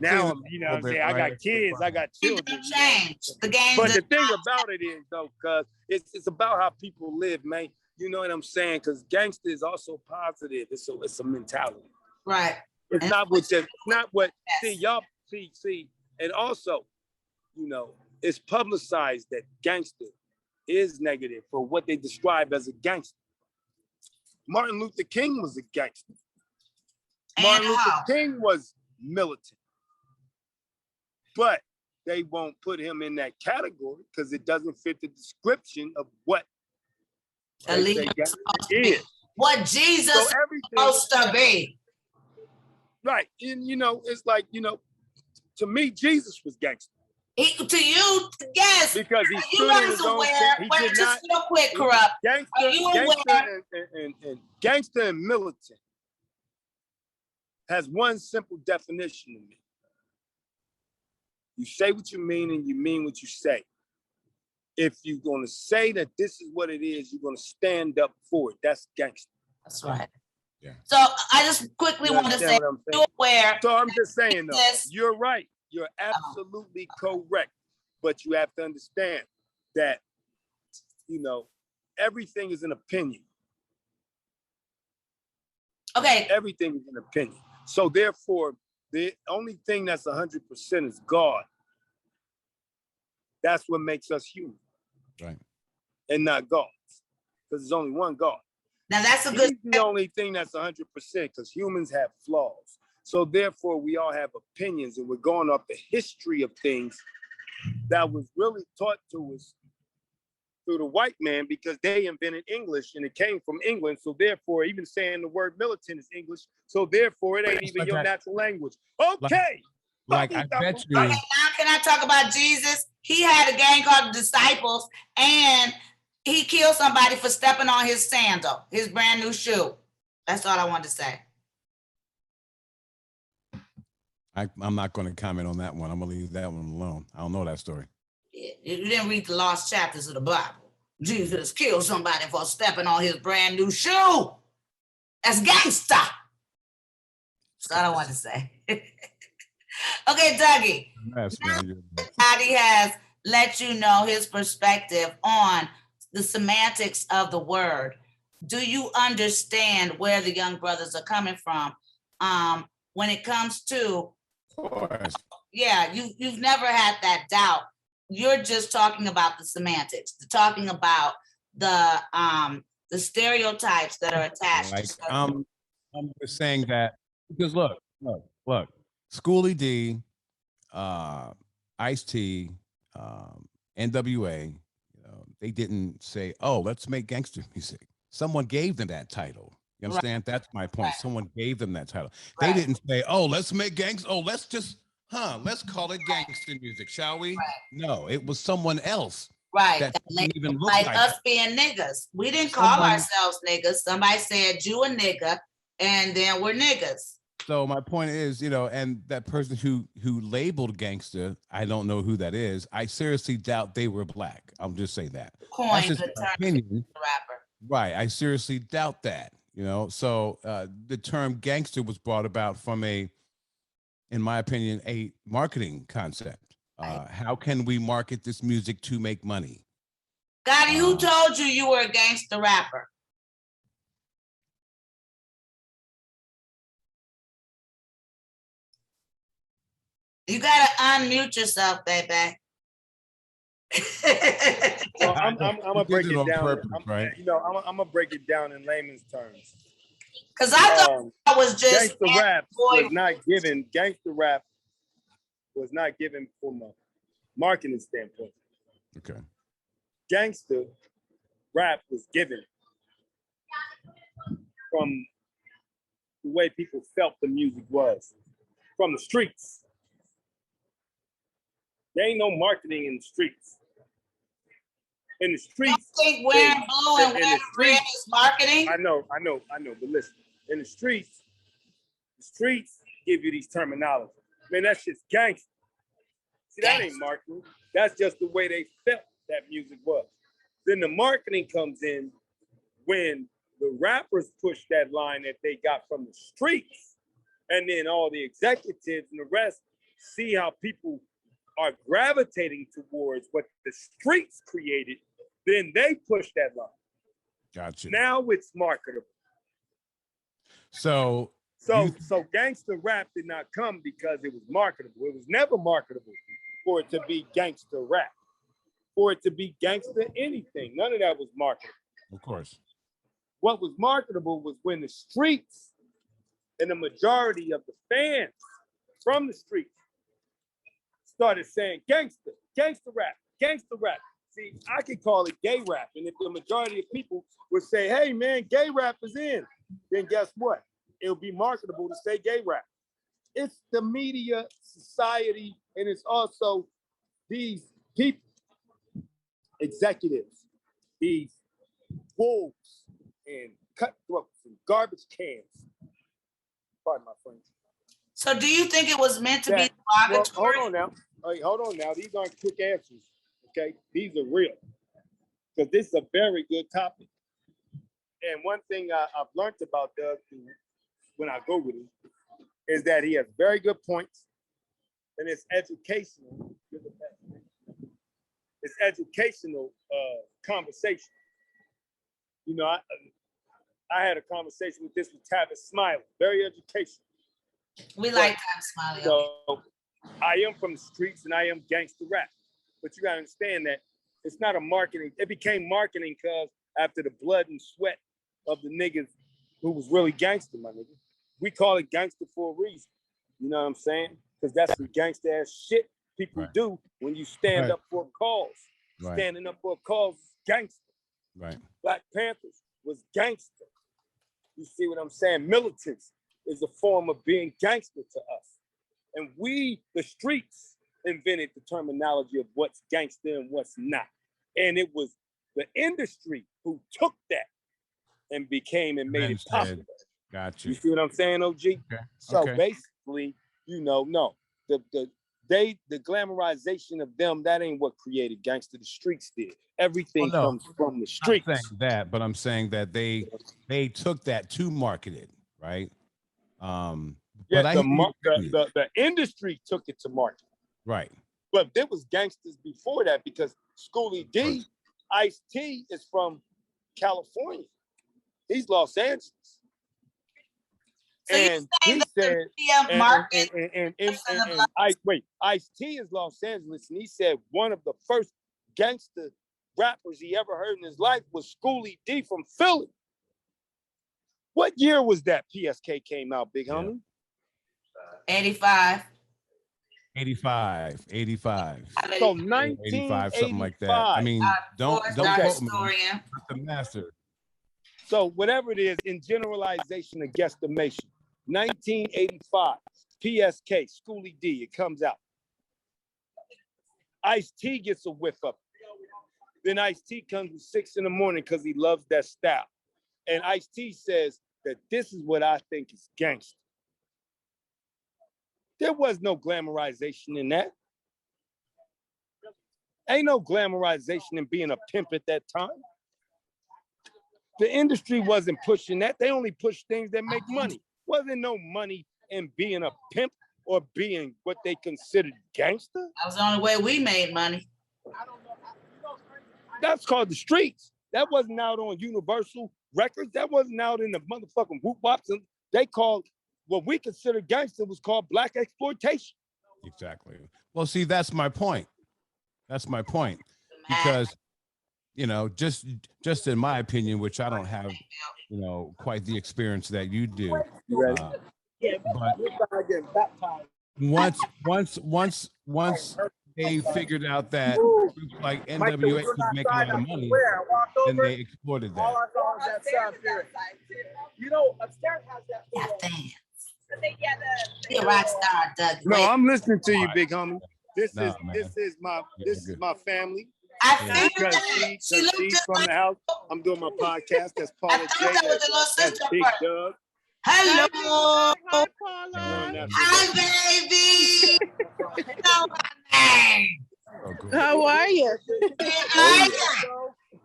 Now, I'm saying? I got kids, I got children. Change the game. But the thing about it is, though, cuz it's about how people live, man. You know what I'm saying? Because gangster is also positive. It's a mentality. Right. It's not what y'all see, and also, you know, it's publicized that gangster is negative for what they describe as a gangster. Martin Luther King was a gangster. Martin Luther King was militant. But they won't put him in that category because it doesn't fit the description of what is. What Jesus is supposed to be. Right. And, you know, it's like, you know, to me, Jesus was gangster. To you, yes. Because he stood in his own thing. He did just real quick, Kurupt. Gangster and militant has one simple definition to me. You say what you mean and you mean what you say. If you're going to say that this is what it is, you're going to stand up for it. That's gangster. That's right. Yeah. So I just quickly want to say, you're aware. So I'm just saying, though, you're right. You're absolutely correct. But you have to understand that, you know, everything is an opinion. Okay. Everything is an opinion. So therefore, the only thing that's 100% is God. That's what makes us human. Right. And not God. Because there's only one God. Now that's a good. He's the only thing that's 100% because humans have flaws. So therefore, we all have opinions, and we're going off the history of things that was really taught to us through the white man, because they invented English and it came from England. So therefore, even saying the word militant is English. So therefore, it ain't even your natural language. Okay. Like I bet you. Okay, now can I talk about Jesus? He had a gang called the Disciples, and he killed somebody for stepping on his sandal, his brand new shoe. That's all I wanted to say. I'm not going to comment on that one. I'm going to leave that one alone. I don't know that story. You didn't read the lost chapters of the Bible. Jesus killed somebody for stepping on his brand new shoe. That's gangsta. That's all I want to say. Okay, Dougie. Yes, man. Daddy has let you know his perspective on the semantics of the word. Do you understand where the young brothers are coming from when it comes to? Of course. Yeah, you've never had that doubt. You're just talking about the semantics, talking about the stereotypes that are attached. Like, I'm just saying that because look, Schoolie D, Ice-T, NWA, they didn't say, "Oh, let's make gangster music." Someone gave them that title. You understand? Right. That's my point. Right. Someone gave them that title. Right. They didn't say, "Oh, let's make gangster. Oh, let's call it gangster music, shall we?" Right. No, it was someone else. Right. That didn't even look like us that. being niggas. We didn't call ourselves niggas. Somebody said you a nigga, and then we're niggas. So my point is, and that person who labeled gangster, I don't know who that is. I seriously doubt they were black. I'll just say that. That's just my opinion. Rapper. Right. I seriously doubt that. So the term gangster was brought about from in my opinion, a marketing concept. How can we market this music to make money? Gotti, who told you were a gangster rapper? You gotta unmute yourself, baby. Well, I'm gonna break it down. Purpose, right? I'm gonna break it down in layman's terms. Because I thought I was just gangster rap was not given. Gangster rap was not given from a marketing standpoint. Okay. Gangster rap was given from the way people felt the music was, from the streets. There ain't no marketing in the streets. In the streets. You think wearing blue and wearing red is marketing? I know. But listen, in the streets give you these terminologies. Man, that shit's gangster. See, that ain't marketing. That's just the way they felt that music was. Then the marketing comes in when the rappers push that line that they got from the streets. And then all the executives and the rest see how people are gravitating towards what the streets created, then they push that line. Gotcha. Now it's marketable. So gangster rap did not come because it was marketable. It was never marketable for it to be gangster rap. For it to be gangster anything. None of that was marketable. Of course. What was marketable was when the streets and the majority of the fans from the streets started saying gangster rap. See, I could call it gay rap. And if the majority of people would say, hey man, gay rap is in, then guess what? It'll be marketable to say gay rap. It's the media, society, and it's also these people, executives, these wolves and cutthroats and garbage cans. Pardon my French. So do you think it was meant to be derogatory? Hold on now. These aren't quick answers, okay? These are real. Because this is a very good topic. And one thing I've learned about Doug when I go with him is that he has very good points and it's educational. It's educational conversation. I had a conversation with Tavis Smiley, very educational. We like Tavis Smiley. So I am from the streets and I am gangster rap. But you gotta understand that it's not a marketing. It became marketing because after the blood and sweat of the niggas who was really gangster, my nigga, We call it gangster for a reason. You know what I'm saying? Because that's some gangster ass shit people do when you stand up for a cause. Standing up for a cause is gangster. Right. Black Panthers was gangster. You see what I'm saying? Militants is a form of being gangster to us. And we, the streets, invented the terminology of what's gangster and what's not. And it was the industry who took that and became and made it popular. Got you. You see what I'm saying, OG? Okay. So basically, the glamorization of them, that ain't what created gangster. The streets did. Everything comes from the streets. I'm saying that, but I'm saying that they took that to market it, right? But the industry took it to market. Right. But there was gangsters before that because Schoolie D, Ice-T is from California. He's Los Angeles. So and he said, Ice-T is Los Angeles, and he said one of the first gangster rappers he ever heard in his life was Schoolie D from Philly. What year was that PSK came out, big homie? 85. 85. So 1985, something like that. I mean, don't quote me. I'm the master. So whatever it is, in generalization and guesstimation, 1985, PSK, Schoolie D, it comes out. Ice-T gets a whiff of it. Then Ice-T comes at 6 in the morning because he loves that style. And Ice-T says that this is what I think is gangster. There was no glamorization in that. Ain't no glamorization in being a pimp at that time. The industry wasn't pushing that. They only pushed things that make money. Wasn't no money in being a pimp or being what they considered gangster. That was the only way we made money. That's called the streets. That wasn't out on Universal Records. That wasn't out in the motherfucking whoop wops. They called what we consider gangster was called black exploitation. Exactly. Well, see, that's my point. Because, you know, just in my opinion, which I don't have, you know, quite the experience that you do. But once they figured out that groups like NWA was making a lot of money, then they exploited that. You know, upstairs has that. You're a rock star, Dougie. No, I'm listening to you, big homie. This is my family. I figured she's from the house. I'm doing my podcast. That's Paula J. That's Big Doug. Hello. Hi, Paula. Hi, baby. Know my name. How are you?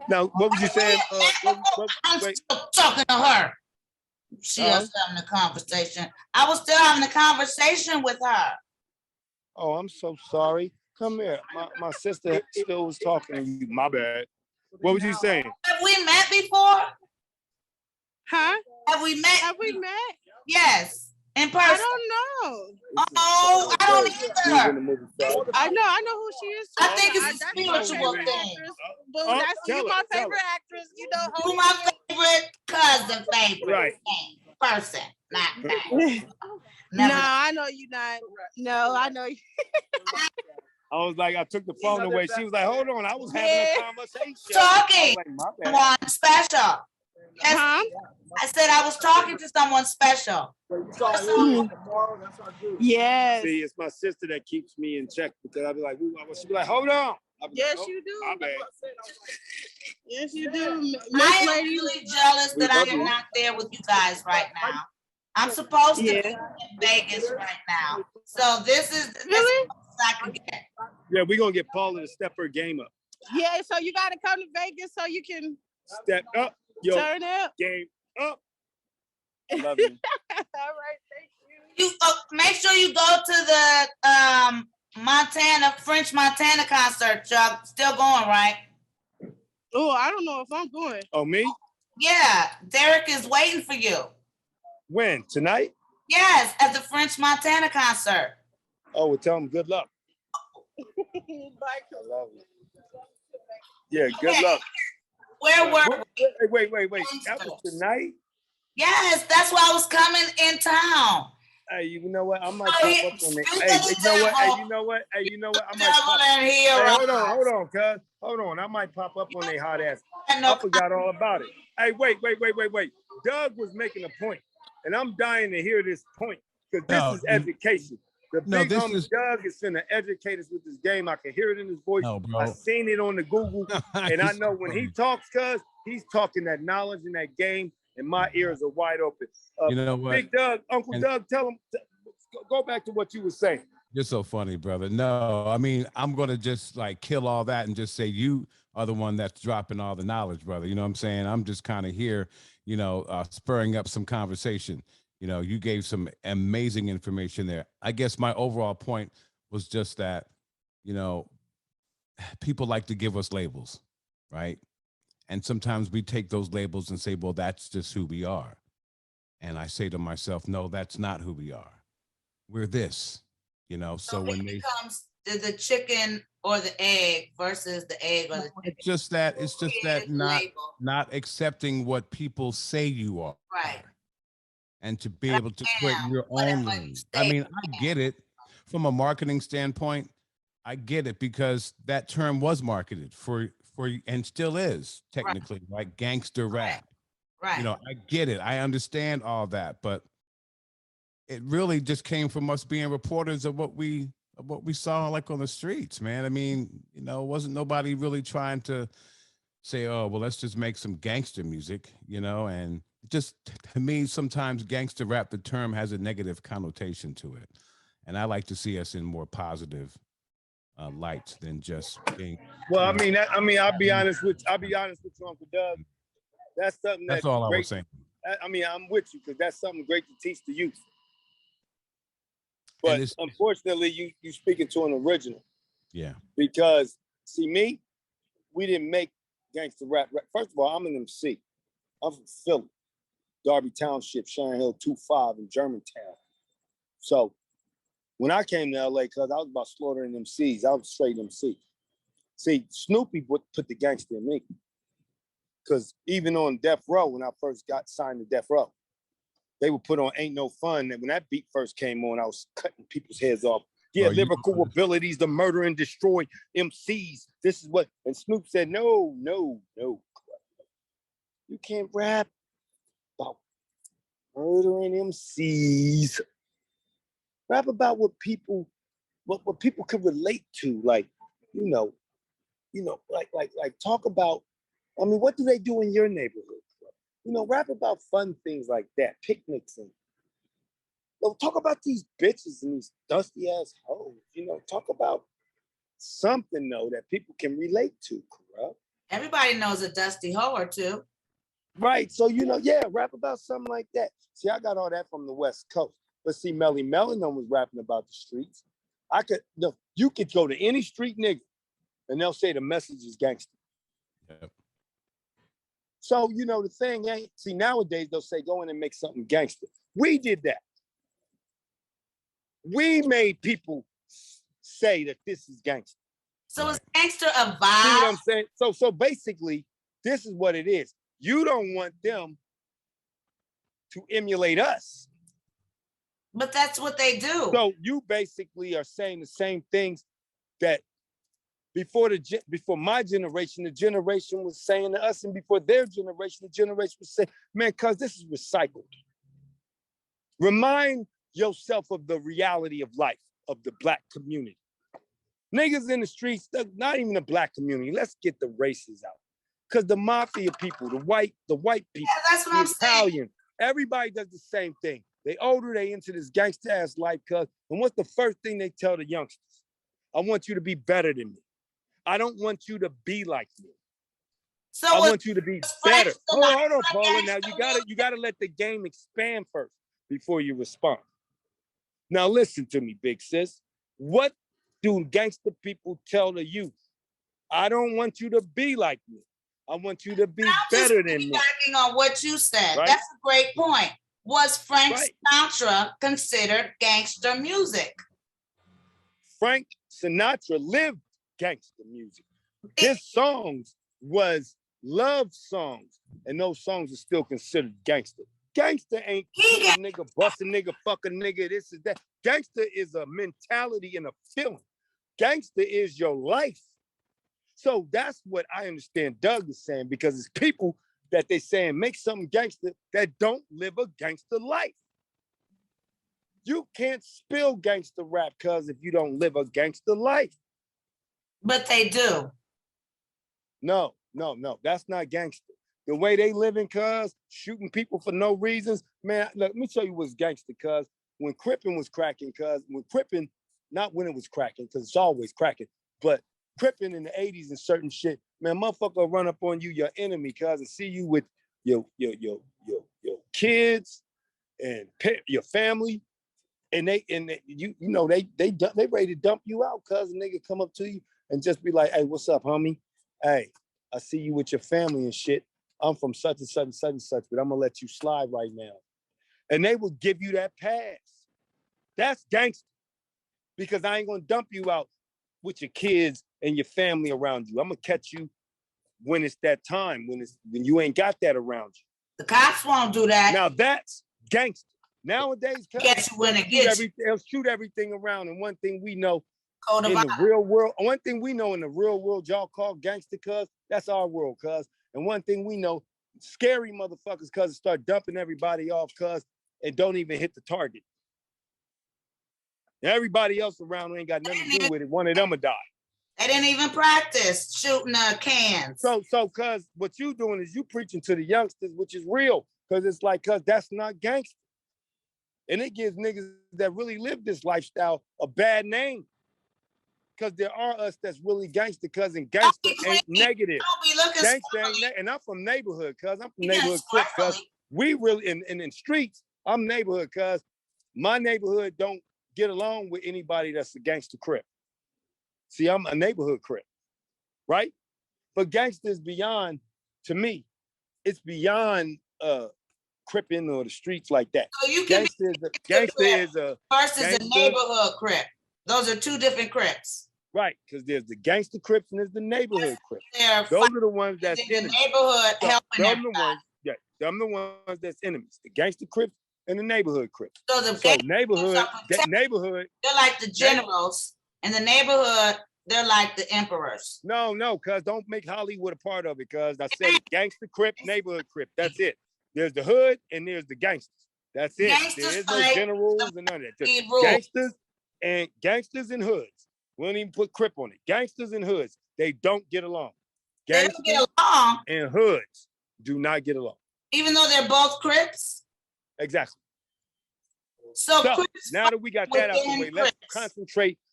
Now, what was you saying? I'm still talking to her. She was having a conversation. I was still having a conversation with her. Oh, I'm so sorry. Come here. My sister still was talking to you. My bad. What was you saying? Have we met before? Huh? Have we met? Yes. In person. I don't know. Oh, I don't either. I know who she is. I think it's a spiritual thing. But that's you, my favorite actress. You know who? You my favorite cousin, favorite person. Not. No, I know you not. No, I know you. I was like, I took the phone away. She was like, hold on. I was having a conversation. Talking. Like, someone special. Yes. Huh? I said I was talking to someone special. Yes. See, it's my sister that keeps me in check because I'll be like, she'll be like, hold on. Yes, you do. My bad. Yes, you do. I am really jealous that I am not there with you guys right now. I'm supposed to be in Vegas right now. So this is really I can get. Yeah, we're gonna get Paula to step her game up. Yeah, so you gotta come to Vegas so you can step up your turn up. Game up. Love you. All right, thank you. You make sure you go to the French Montana concert, Chuck. Still going, right? Oh, I don't know if I'm going. Oh, me? Yeah, Derek is waiting for you. When? Tonight? Yes, at the French Montana concert. Oh, well, tell him good luck. Bye. I love you. Yeah, good luck. Where were we? Wait. That was tonight? Yes, that's why I was coming in town. Hey, you know what? I might Oh, pop he- up on it. speak Hey, of the you know what? Hey, devil. you know what? Hey, you know what? I might Devil pop. and he Hey, hold arrives. on, cuz. Hold on. I might pop up on their hot ass. And no I forgot all about it. Hey, wait. Doug was making a point, and I'm dying to hear this point because this is education. The big homie Doug is finna educate us with this game. I can hear it in his voice. No, bro. I seen it on the Google, and I know when he talks, cuz he's talking that knowledge in that game, and my ears are wide open. You know what? Big Doug, Uncle Doug, tell him. Go back to what you were saying. You're so funny, brother. No, I mean, I'm going to just like kill all that and just say you are the one that's dropping all the knowledge, brother. You know what I'm saying? I'm just kind of here, spurring up some conversation. You gave some amazing information there. I guess my overall point was just that, people like to give us labels, right? And sometimes we take those labels and say, well, that's just who we are. And I say to myself, no, that's not who we are. We're this, so when they becomes the chicken or the egg versus the egg or the chicken. It's just that not accepting what people say you are. Right. And to be able to put your own lane. I mean, I get it from a marketing standpoint. I get it because that term was marketed for and still is technically like gangster rap. Right. I get it. I understand all that, but it really just came from us being reporters of what we saw like on the streets, man. I mean, wasn't nobody really trying to say, oh, well, let's just make some gangster music, and just to me, sometimes gangster rap, the term has a negative connotation to it. And I like to see us in more positive lights than just being. Well, I'll be honest with you, Uncle Doug. That's something that's all I was saying. I'm with you because that's something great to teach the youth. But unfortunately, you speaking to an original. Yeah. Because see we didn't make gangster rap. First of all, I'm an MC. I'm from Philly, Darby Township, Sharon Hill 25 in Germantown. So when I came to LA, cause I was about slaughtering MCs, I was a straight MC. See, Snoopy put the gangster in me. Cause even on Death Row, when I first got signed to Death Row, they would put on Ain't No Fun. And when that beat first came on, I was cutting people's heads off. Yeah, lyrical abilities to murder and destroy MCs. This is what, and Snoop said, no. You can't rap about murdering MCs. Rap about what people could relate to. Like talk about, what do they do in your neighborhood? Rap about fun things like that, picnics and talk about these bitches and these dusty ass hoes. Talk about something though that people can relate to, Kurupt. Everybody knows a dusty hoe or two. Right. So rap about something like that. See, I got all that from the West Coast. But see, Melly Melanin was rapping about the streets. You could go to any street nigga and they'll say the message is gangster. Yep. So, the thing ain't, see, nowadays they'll say, go in and make something gangster. We did that. We made people say that this is gangster. So is gangster a vibe? See what I'm saying? So basically, this is what it is. You don't want them to emulate us. But that's what they do. So you basically are saying the same things that before my generation, the generation was saying to us, and before their generation, the generation was saying, man, cuz this is recycled. Remind yourself of the reality of life of the Black community. Niggas in the streets, not even the Black community. Let's get the races out. Because the mafia people, the white people, that's what I'm Italian, saying. Everybody does the same thing. They older, they into this gangsta ass life, cuz. And what's the first thing they tell the youngsters? I want you to be better than me. I don't want you to be like me. So I want you to be better. Hold on, Paula. Now you gotta let the game expand first before you respond. Now listen to me, big sis. What do gangster people tell the youth? I don't want you to be like me. I want you to be better than me. Backing on what you said. Right? That's a great point. Was Frank Sinatra considered gangster music? Frank Sinatra lived gangster music. His songs was love songs, and those songs are still considered gangster. Gangsta ain't kill a nigga, bust a nigga, fuck a nigga, this is that. Gangsta is a mentality and a feeling. Gangsta is your life. So that's what I understand Doug is saying, because it's people that they saying make something gangster that don't live a gangster life. You can't spill gangster rap, cuz if you don't live a gangster life. But they do. No. That's not gangster. The way they living, cuz, shooting people for no reasons. Man, let me show you what's gangster, cuz. When Crippin' was cracking, cuz, when Crippin', not when it was cracking, because it's always cracking, but Crippin' in the 80s and certain shit, man, motherfucker will run up on you, your enemy, cuz, and see you with your kids and your family. And they ready to dump you out, cuz a nigga come up to you and just be like, hey, what's up, homie? Hey, I see you with your family and shit. I'm from such and such and such and such, but I'm gonna let you slide right now. And they will give you that pass. That's gangster. Because I ain't gonna dump you out with your kids and your family around you. I'm gonna catch you when it's that time, when you ain't got that around you. The cops won't do that. Now that's gangster. Nowadays, get you when it gets you. They'll shoot everything around. And one thing we know in the real world, one thing we know in the real world, y'all call gangster, cuz, that's our world, cuz. And one thing we know, scary motherfuckers, cuz, start dumping everybody off, cuz, and don't even hit the target. And everybody else around who ain't got nothing to do with it, one of them will die. They didn't even practice shooting cans. So, cuz, what you doing is you preaching to the youngsters, which is real, cuz it's like, cuz, that's not gangster. And it gives niggas that really live this lifestyle a bad name. Because there are us that's really gangster, cuz, and gangster ain't negative. Gangster ain't and I'm from neighborhood, cuz. I'm from neighborhood, cuz. We really, in streets, I'm neighborhood, cuz. My neighborhood don't get along with anybody that's a gangster crip. See, I'm a neighborhood crip, right? But gangster is beyond, to me, it's beyond cripping or the streets like that. So you can gangster is a versus a neighborhood crip. Those are two different crips. Right, because there's the gangster crips and there's the neighborhood crips. Those are the ones that's in the neighborhood helping everybody. Them the ones that's enemies. The gangster crips and the neighborhood crips. So neighborhood, they're like the generals. In the neighborhood, they're like the emperors. No, cuz don't make Hollywood a part of it, cuz I said gangster crip, neighborhood crip. That's it. There's the hood and there's the gangsters. That's it. There is no generals and none of that. Just gangsters and hoods. We don't even put crip on it. Gangsters and hoods, they don't get along. Gangsters they don't get along. And hoods do not get along. Even though they're both crips? Exactly. So now that we got that out the way,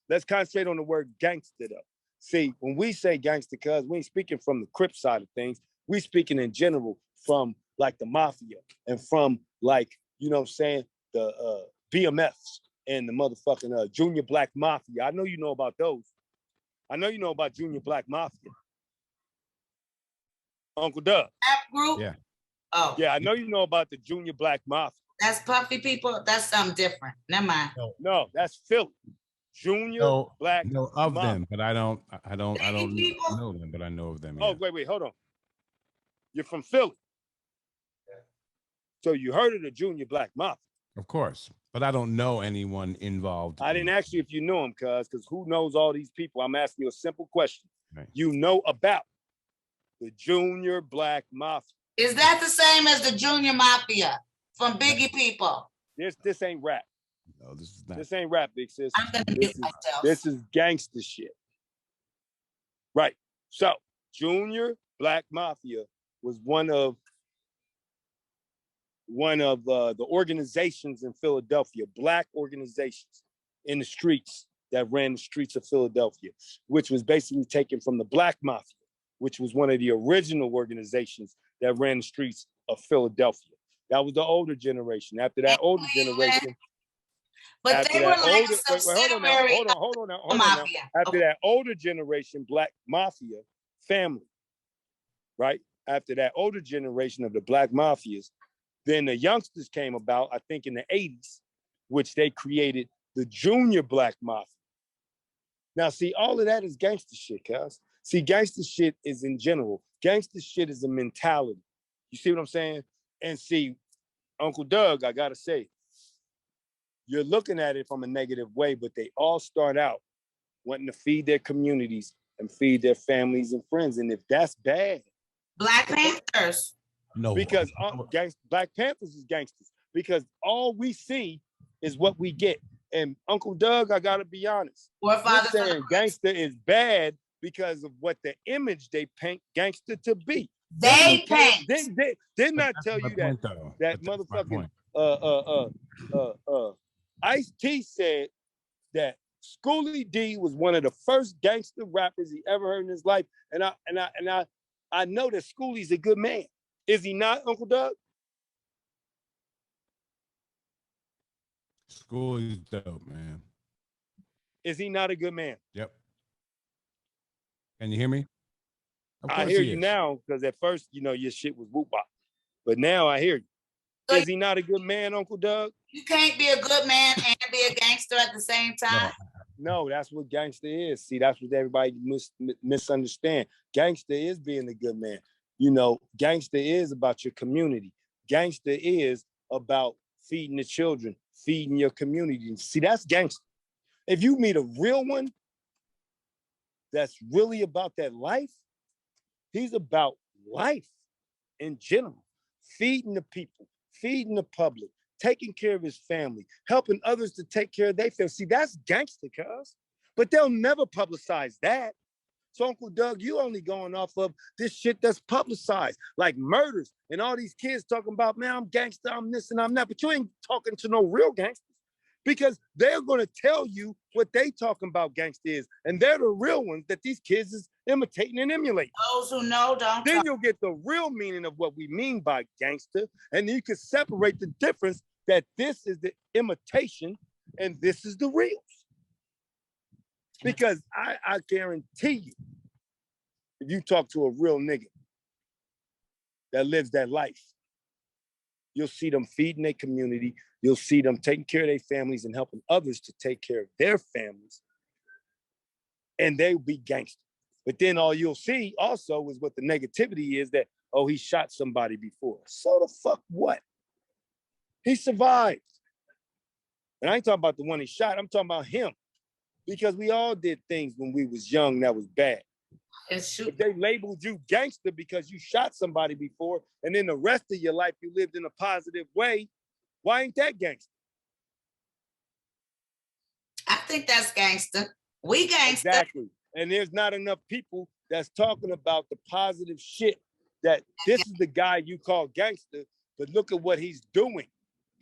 let's concentrate on the word gangster though. See, when we say gangster, cuz we ain't speaking from the crip side of things. We speaking in general from like the mafia and from like, you know what I'm saying, the BMFs. And the motherfucking Junior Black Mafia. I know you know about those. I know you know about Junior Black Mafia. Uncle Doug. That group? Yeah. Oh. Yeah, I know you know about the Junior Black Mafia. That's Puffy people? That's something different. Never mind. No, that's Philly. Junior Black of Mafia. Them, but I don't know them, but I know of them. Yeah. Oh, wait, hold on. You're from Philly. So you heard of the Junior Black Mafia. Of course. But I don't know anyone involved. I didn't ask you if you knew them, because who knows all these people? I'm asking you a simple question. Right. You know about the Junior Black Mafia. Is that the same as the Junior Mafia from Biggie people? This ain't rap. No, this is not. This ain't rap, big sis. I'm gonna mute myself. This is gangster shit. Right. So Junior Black Mafia was one of the organizations in Philadelphia, Black organizations in the streets that ran the streets of Philadelphia, which was basically taken from the Black Mafia, which was one of the original organizations that ran the streets of Philadelphia. That was the older generation. After that older generation, but they were like subsidiary. Hold on now. After that older generation, Black Mafia family, right? After that older generation of the Black Mafias, then the youngsters came about, I think in the 80s, which they created the Junior Black Mafia. Now, see, all of that is gangster shit, cuz. See, gangster shit is in general. Gangster shit is a mentality. You see what I'm saying? And see, Uncle Doug, I gotta say, you're looking at it from a negative way, but they all start out wanting to feed their communities and feed their families and friends. And if that's bad, Black Panthers. No, because Black Panthers is gangsters. Because all we see is what we get. And Uncle Doug, I gotta be honest, you're saying gangster is bad because of what the image they paint gangster to be. They paint. Did not tell you that that motherfucking Ice-T said that Schoolie D was one of the first gangster rappers he ever heard in his life. And I know that Schoolie's a good man. Is he not, Uncle Doug? Schoolie's dope, man. Is he not a good man? Yep. Can you hear me? I hear you now, because at first, you know, your shit was whoop bop. But now I hear you. So is he not a good man, Uncle Doug? You can't be a good man and be a gangster at the same time. No, that's what gangster is. See, that's what everybody misunderstand. Gangster is being a good man. You know, gangster is about your community. Gangster is about feeding the children, feeding your community. See, that's gangster. If you meet a real one that's really about that life, he's about life in general, feeding the people, feeding the public, taking care of his family, helping others to take care of their family. See, that's gangster, cuz. But they'll never publicize that. So, Uncle Doug, you only going off of this shit that's publicized, like murders and all these kids talking about, man, I'm gangster, I'm this and I'm that. But you ain't talking to no real gangsters, because they're going to tell you what they talking about gangster is. And they're the real ones that these kids is imitating and emulating. Those who know don't. Then you'll get the real meaning of what we mean by gangster. And you can separate the difference that this is the imitation and this is the reals. Because I guarantee you, if you talk to a real nigga that lives that life, you'll see them feeding their community. You'll see them taking care of their families and helping others to take care of their families. And they'll be gangster. But then all you'll see also is what the negativity is, that, oh, he shot somebody before. So the fuck what? He survived. And I ain't talking about the one he shot. I'm talking about him. Because we all did things when we was young that was bad. If they labeled you gangster because you shot somebody before, and then the rest of your life you lived in a positive way, why ain't that gangster? I think that's gangster. We gangster. Exactly. And there's not enough people that's talking about the positive shit, that this is the guy you call gangster, but look at what he's doing.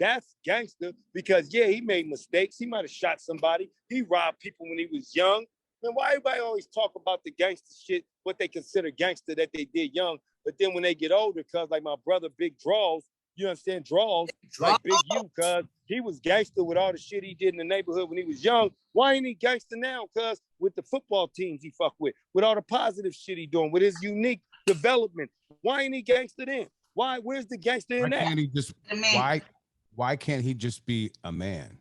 That's gangster, because yeah, he made mistakes. He might have shot somebody. He robbed people when he was young. Man, why everybody always talk about the gangster shit, what they consider gangster that they did young, but then when they get older, cuz like my brother Big Draws, you understand, Draws, like Big U, cuz he was gangster with all the shit he did in the neighborhood when he was young. Why ain't he gangster now, cuz, with the football teams he fuck with all the positive shit he doing, with his unique development? Why ain't he gangster then? Why? Where's the gangster in that? Can't he just, why can't he just be a man?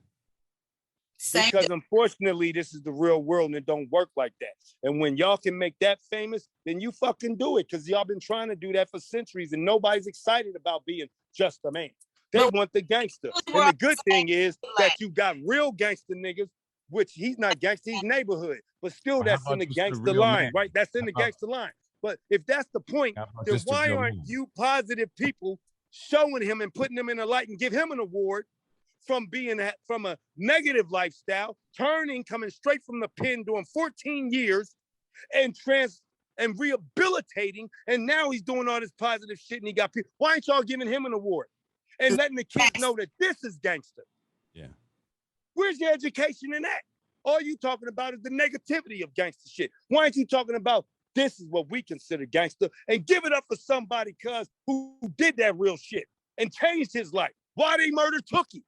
Because unfortunately, this is the real world and it don't work like that. And when y'all can make that famous, then you fucking do it, because y'all been trying to do that for centuries and nobody's excited about being just a man. They want the gangster. And the good thing is that you got real gangster niggas, which he's not gangster, he's neighborhood, but still that's in the gangster line, right? That's in the gangster line. But if that's the point, then why aren't you positive people showing him and putting him in a light and give him an award from being from a negative lifestyle, coming straight from the pen, doing 14 years and rehabilitating, and now he's doing all this positive shit and he got people. Why ain't y'all giving him an award and letting the kids know that this is gangster? Yeah. Where's your education in that? All you talking about is the negativity of gangster shit. Why aren't you talking about this is what we consider gangster, and give it up for somebody, cuz, who did that real shit and changed his life? Why they murdered Tookie?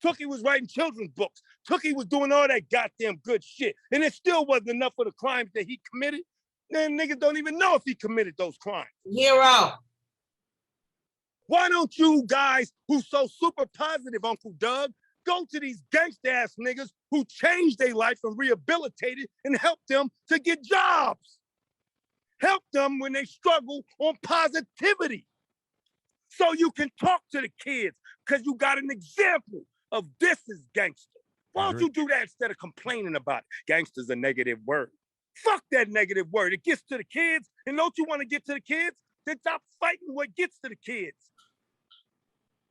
Tookie was writing children's books. Tookie was doing all that goddamn good shit. And it still wasn't enough for the crimes that he committed. Man, niggas don't even know if he committed those crimes. Hero. Why don't you guys who so super positive, Uncle Doug, go to these gangsta ass niggas who changed their life and rehabilitated and help them to get jobs? Help them when they struggle on positivity. so you can talk to the kids because you got an example of this is gangster. Why don't you do that instead of complaining about it? Gangster's a negative word. Fuck that negative word. It gets to the kids, and don't you want to get to the kids? Then stop fighting what gets to the kids.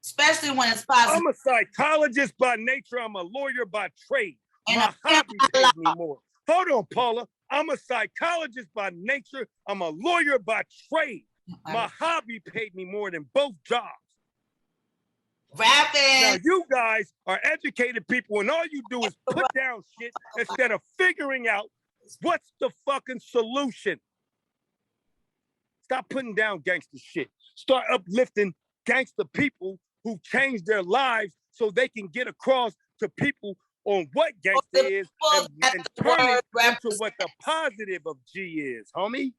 Especially when it's positive. I'm a psychologist by nature. I'm a lawyer by trade. My hobby pays me more. Hold on, Paula. I'm a psychologist by nature. I'm a lawyer by trade. My hobby paid me more than both jobs. Rapping. Now, you guys are educated people, and all you do is put down shit instead of figuring out what's the fucking solution. Stop putting down gangster shit. Start uplifting gangster people who change their lives so they can get across to people on what gangster is and turn it into what the positive of G is, homie.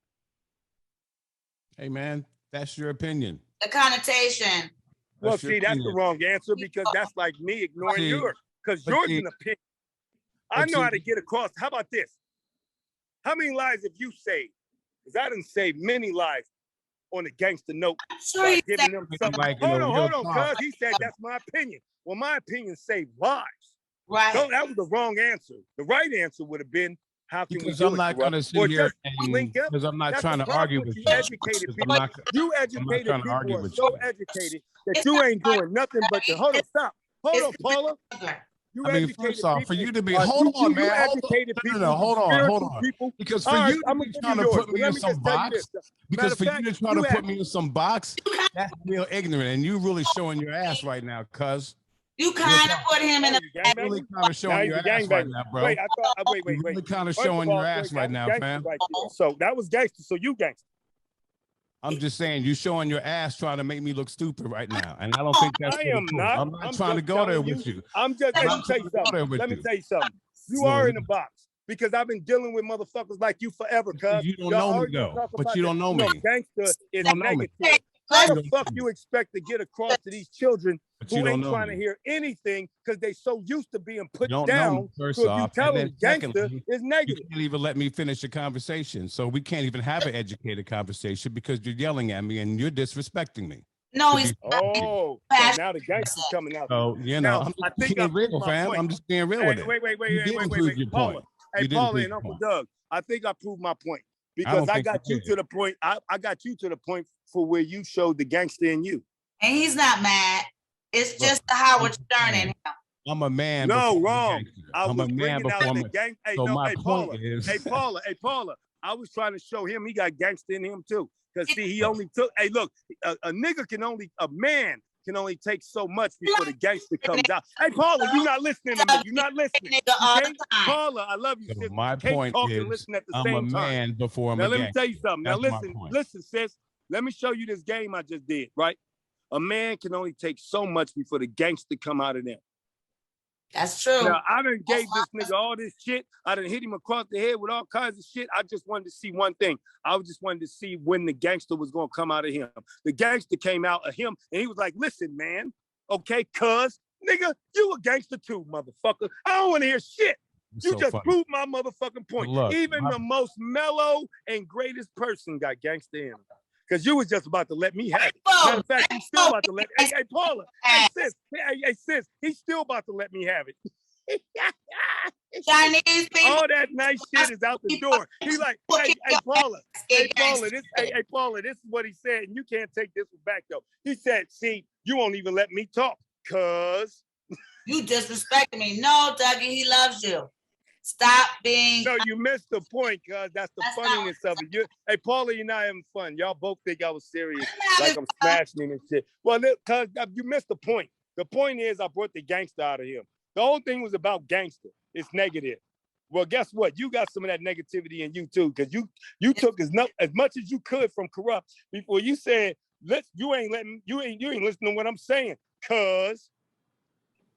Hey, man, that's your opinion. The connotation. Well, see, that's the wrong answer because that's like me ignoring yours because yours is an opinion. I know how to get across. How about this? How many lives have you saved? Because I didn't save many lives on a gangster note. Sure, you giving them something. Like, hold on, cuz he said that's my opinion. Well, my opinion saved lives. Right. So that was the wrong answer. The right answer would have been, how can because we do I'm not going to sit here because I'm not trying to argue with you. Educated people. You educated people are so educated that you ain't doing nothing but the, hold on, stop. Hold on, Paula. I mean, first off, for you to be, hold on, man. Hold on. Because for you to be trying to put me in some box, because for you to try to put me in some box, that's real ignorant. And you really showing your ass right now, cuz. You kind of put him in a really kind of showing your ass right now, bro. Wait, wait. Really kind of showing your ass right now, fam. So that was gangster. So you gangster. I'm just saying, you showing your ass trying to make me look stupid right now, and I don't think that's. I am not. I'm not trying to go there with you. I'm just. Let me tell you something. Let me tell you something. You are in the box because I've been dealing with motherfuckers like you forever. Cuz you don't know me though, but you don't know me. Gangster is negative. How the fuck you expect to get across to these children who ain't trying to hear anything because they so used to being put down? So if you tell them gangster is negative. You can't even let me finish the conversation. So we can't even have an educated conversation because you're yelling at me and you're disrespecting me. No, he's so now the gangster's coming out. So you know, I'm just being real, fam. I'm just being real with it. Wait. Paula, hey, Paula and Uncle Doug, I think I proved my point. Because I got you to the point. I got you to the point for where you showed the gangster in you. And he's not mad. It's just the Howard Stern in him. I'm a man. No, wrong. I'm a man before the gang. Hey, so no, my Paula. point is. Hey, Paula. I was trying to show him he got gangster in him too. Because see, he only took. Hey, look, a man can only take so much before the gangster comes out. Hey, Paula, you're not listening to me. You're not listening. Paula, I love you, sis. My point is, I'm a man before I'm a gangster. Now, let me tell you something. Now, listen, sis. Let me show you this game I just did, right? A man can only take so much before the gangster come out of them. That's true. Now, I done gave this nigga all this shit. I done hit him across the head with all kinds of shit. I just wanted to see one thing. I just wanted to see when the gangster was going to come out of him. The gangster came out of him, and he was like, listen, man, okay, cuz, nigga, you a gangster too, motherfucker. I don't want to hear shit. You just proved my motherfucking point. Look, even the most mellow and greatest person got gangster in him. Because you was just about to let me have it. Matter of fact, he's still about to let hey, Paula, hey, sis, he's still about to let me have it. Chinese people. All that nice shit is out the door. He's like, hey, Paula, this is what he said, and you can't take this one back, though. He said, see, you won't even let me talk, cuz. You disrespecting me. No, Dougie, he loves you. Stop being. No, you missed the point, cuz that's the funniness of it. Hey, Paula, you're not having fun. Y'all both think I was serious, like I'm smashing him and shit. Well, cuz you missed the point. The point is, I brought the gangster out of him. The whole thing was about gangster. It's negative. Well, guess what? You got some of that negativity in you too, because you took as much as you could from Kurupt before you said, you ain't listening to what I'm saying, cuz.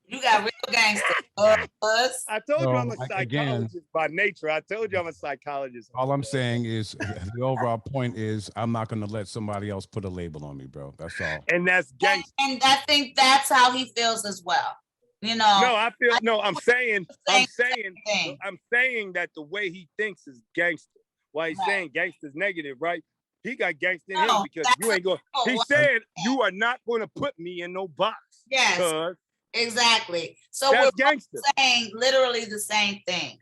You got real gangster. I told you I'm a psychologist by nature. All I'm saying is the overall point is I'm not going to let somebody else put a label on me, bro. That's all. And that's gangster. And I think that's how he feels as well. You know. I'm saying that the way he thinks is gangster. Why he's saying gangster's negative, right? He got gangsta in him because you ain't going. He said you are not going to put me in no box. Yes, exactly. So that's we're gangster. Saying literally the same thing.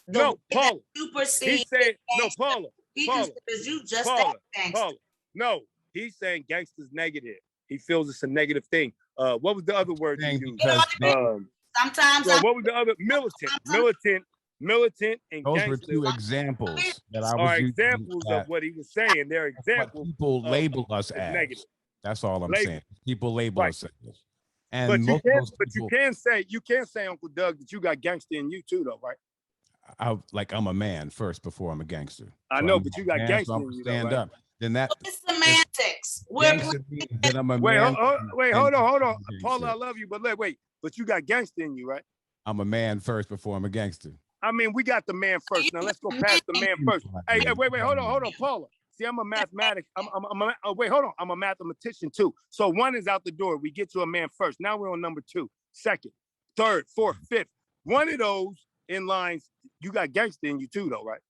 No, Paula. He said no, Paula. Paula. You just said gangster. Paula. No, he's saying gangster's negative. He feels it's a negative thing. What was the other word you used? Sometimes. So what was the other? Militant, and those gangster. were two examples that I was are examples of what he was saying. They're examples. People label us as negative. That's all I'm saying. People label us as. And but you can say, Uncle Doug, that you got gangster in you too, though, right? I'm a man first before I'm a gangster. I know, but you got gangster in you. Stand up. Then that. It's semantics. Then I'm a wait, man. Wait, hold on. Paula, I love you, but wait. But you got gangster in you, right? I'm a man first before I'm a gangster. I mean, we got the man first. Now let's go past the man first. Hey, wait, hold on, Paula. See, I'm a mathematics. Wait, hold on. I'm a mathematician too. So one is out the door. We get to a man first. Now we're on number 2, second, third, fourth, fifth. One of those in lines, you got gangster in you too, though, right?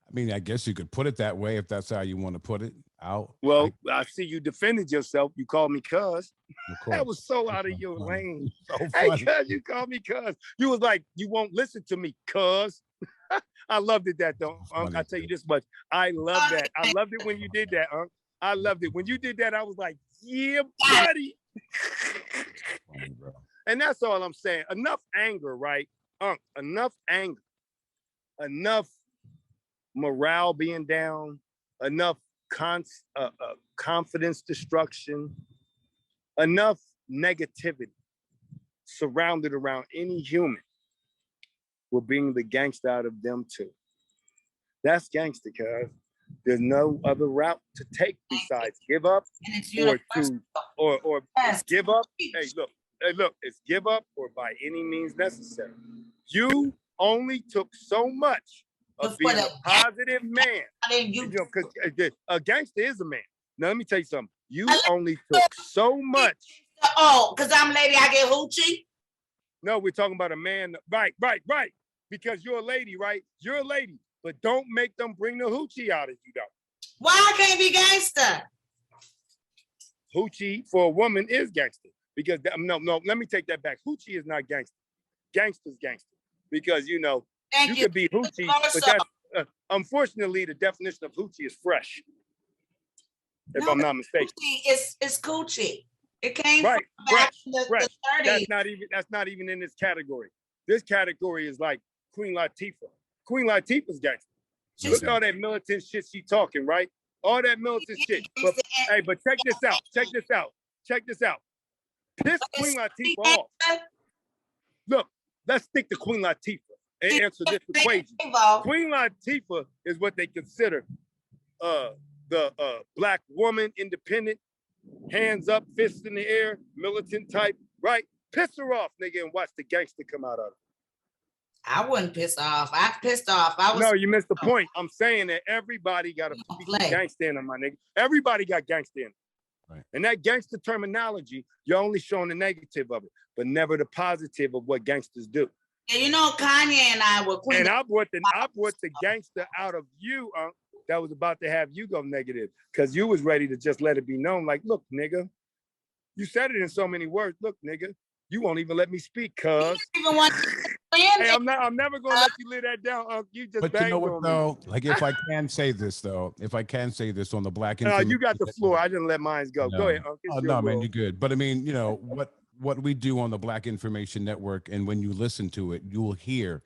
I mean, I guess you could put it that way if that's how you want to put it. I see you defended yourself. You called me cuz. That was so out of your lane. Hey, cuz, you called me cuz. You was like, you won't listen to me, cuz. I loved it that though. I tell you this much. I love that. I loved it when you did that, I loved it. When you did that, I was like, yeah, buddy. Funny, bro. And that's all I'm saying. Enough anger, right? Enough anger. Enough morale being down. Enough confidence destruction, enough negativity surrounded around any human will bring the gangster out of them too. That's gangster, cuz. There's no other route to take besides give up or give up. Hey, look, it's give up or by any means necessary. You only took so much of being a positive man. Because a gangster is a man. Now, let me tell you something. You only took so much. Because I'm lady, I get hoochie? No, we're talking about a man. Right. Because you're a lady, right? You're a lady. But don't make them bring the hoochie out of you, though. Why I can't be gangster? Hoochie for a woman is gangster. Because, no, let me take that back. Hoochie is not gangster. Gangster's gangster. Because, you could be hoochie, but that's unfortunately the definition of hoochie is fresh. If I'm not mistaken, it's coochie. It came right, from back fresh, in the fresh. 30s. That's not even in this category. This category is like Queen Latifah. Queen Latifah's gangster. Look at all that militant shit she talking, right? All that militant shit. But check this out. Piss Queen Latifah off. Look, let's stick to Queen Latifah and answer this equation. Queen Latifah is what they consider the black woman, independent, hands up, fists in the air, militant type, right? Piss her off, nigga, and watch the gangster come out of it. I wouldn't piss off. I pissed off. No, you missed the point. I'm saying that everybody got a gangster in them, my nigga. Everybody got gangster in them. Right. And that gangster terminology, you're only showing the negative of it, but never the positive of what gangsters do. Yeah, Kanye and I were queen. And I brought the gangster out of you, that was about to have you go negative, because you was ready to just let it be known, like, look, nigga, you said it in so many words. Look, nigga, you won't even let me speak, cuz. Hey, I'm never gonna let you lay that down, You just. But you know what though? Like, if I can say this on the Black. No, you got the floor. I didn't let mine go. No. Go ahead. Oh no, man, you're good. But I mean, what we do on the Black Information Network, and when you listen to it, you'll hear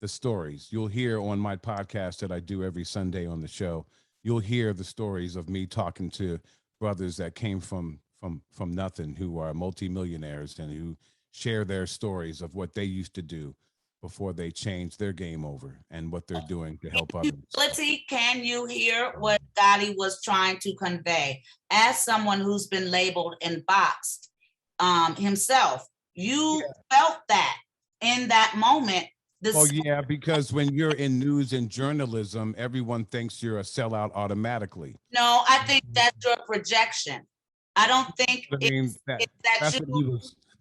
the stories. You'll hear on my podcast that I do every Sunday on the show. You'll hear the stories of me talking to brothers that came from nothing, who are multimillionaires and who share their stories of what they used to do before they changed their game over and what they're doing to help others. Can you hear what Gotti was trying to convey? As someone who's been labeled and boxed himself, you felt that in that moment. Because when you're in news and journalism, everyone thinks you're a sellout automatically. No, I think that's your projection. I don't think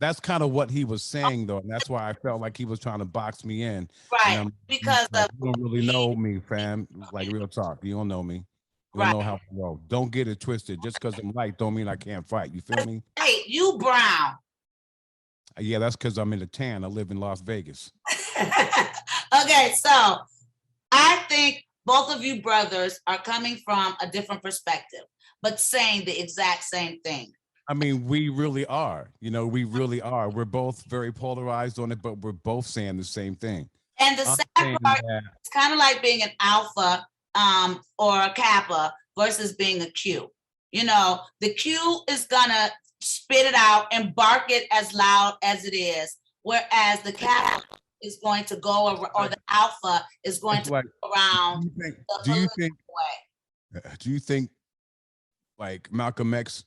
that's kind of what he was saying, though, and that's why I felt like he was trying to box me in. Right, because you don't really know me, fam. Like, real talk, you don't know me. You'll know how to roll. Don't get it twisted. Just because I'm light don't mean I can't fight. You feel me? Hey, you brown. Yeah, that's because I'm in the tan. I live in Las Vegas. Okay, so I think both of you brothers are coming from a different perspective, but saying the exact same thing. I mean, we really are. You know, we really are. We're both very polarized on it, but we're both saying the same thing. And the sad part, it's kind of like being an alpha or a kappa versus being a Q. You know, the Q is gonna spit it out and bark it as loud as it is, whereas the kappa is going to go or the alpha is going to go around. Do you think like Malcolm X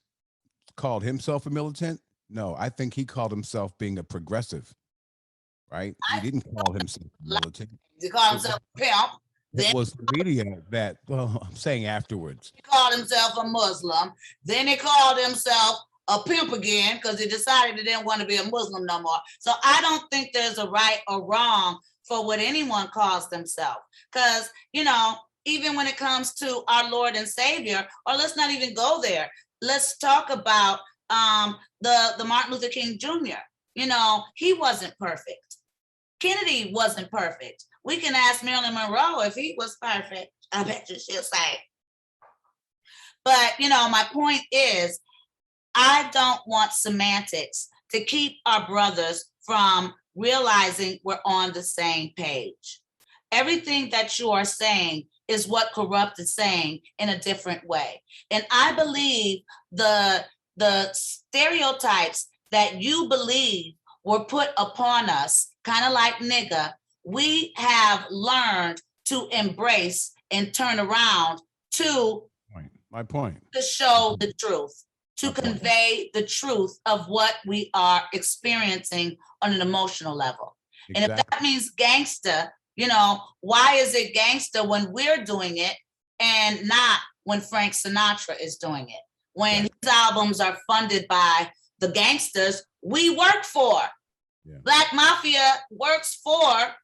called himself a militant? No, I think he called himself being a progressive, right? He didn't call himself a militant. He called himself a pimp. It was the media that, well, I'm saying afterwards. He called himself a Muslim. Then he called himself a pimp again because he decided he didn't want to be a Muslim no more. So I don't think there's a right or wrong for what anyone calls themselves. Because, you know, even when it comes to our Lord and Savior, or let's not even go there. Let's talk about the Martin Luther King Jr. You know, he wasn't perfect. Kennedy wasn't perfect. We can ask Marilyn Monroe if he was perfect. I bet you she'll say. But, you know, my point is, I don't want semantics to keep our brothers from realizing we're on the same page. Everything that you are saying is what Kurupt is saying in a different way. And I believe the stereotypes that you believe were put upon us, kind of like nigga, we have learned to embrace and turn around to my point. To show the truth, to convey the truth of what we are experiencing on an emotional level. Exactly. And if that means gangsta, you know, why is it gangsta when we're doing it and not when Frank Sinatra is doing it? When his albums are funded by the gangsters we work for. Yeah. Black Mafia works for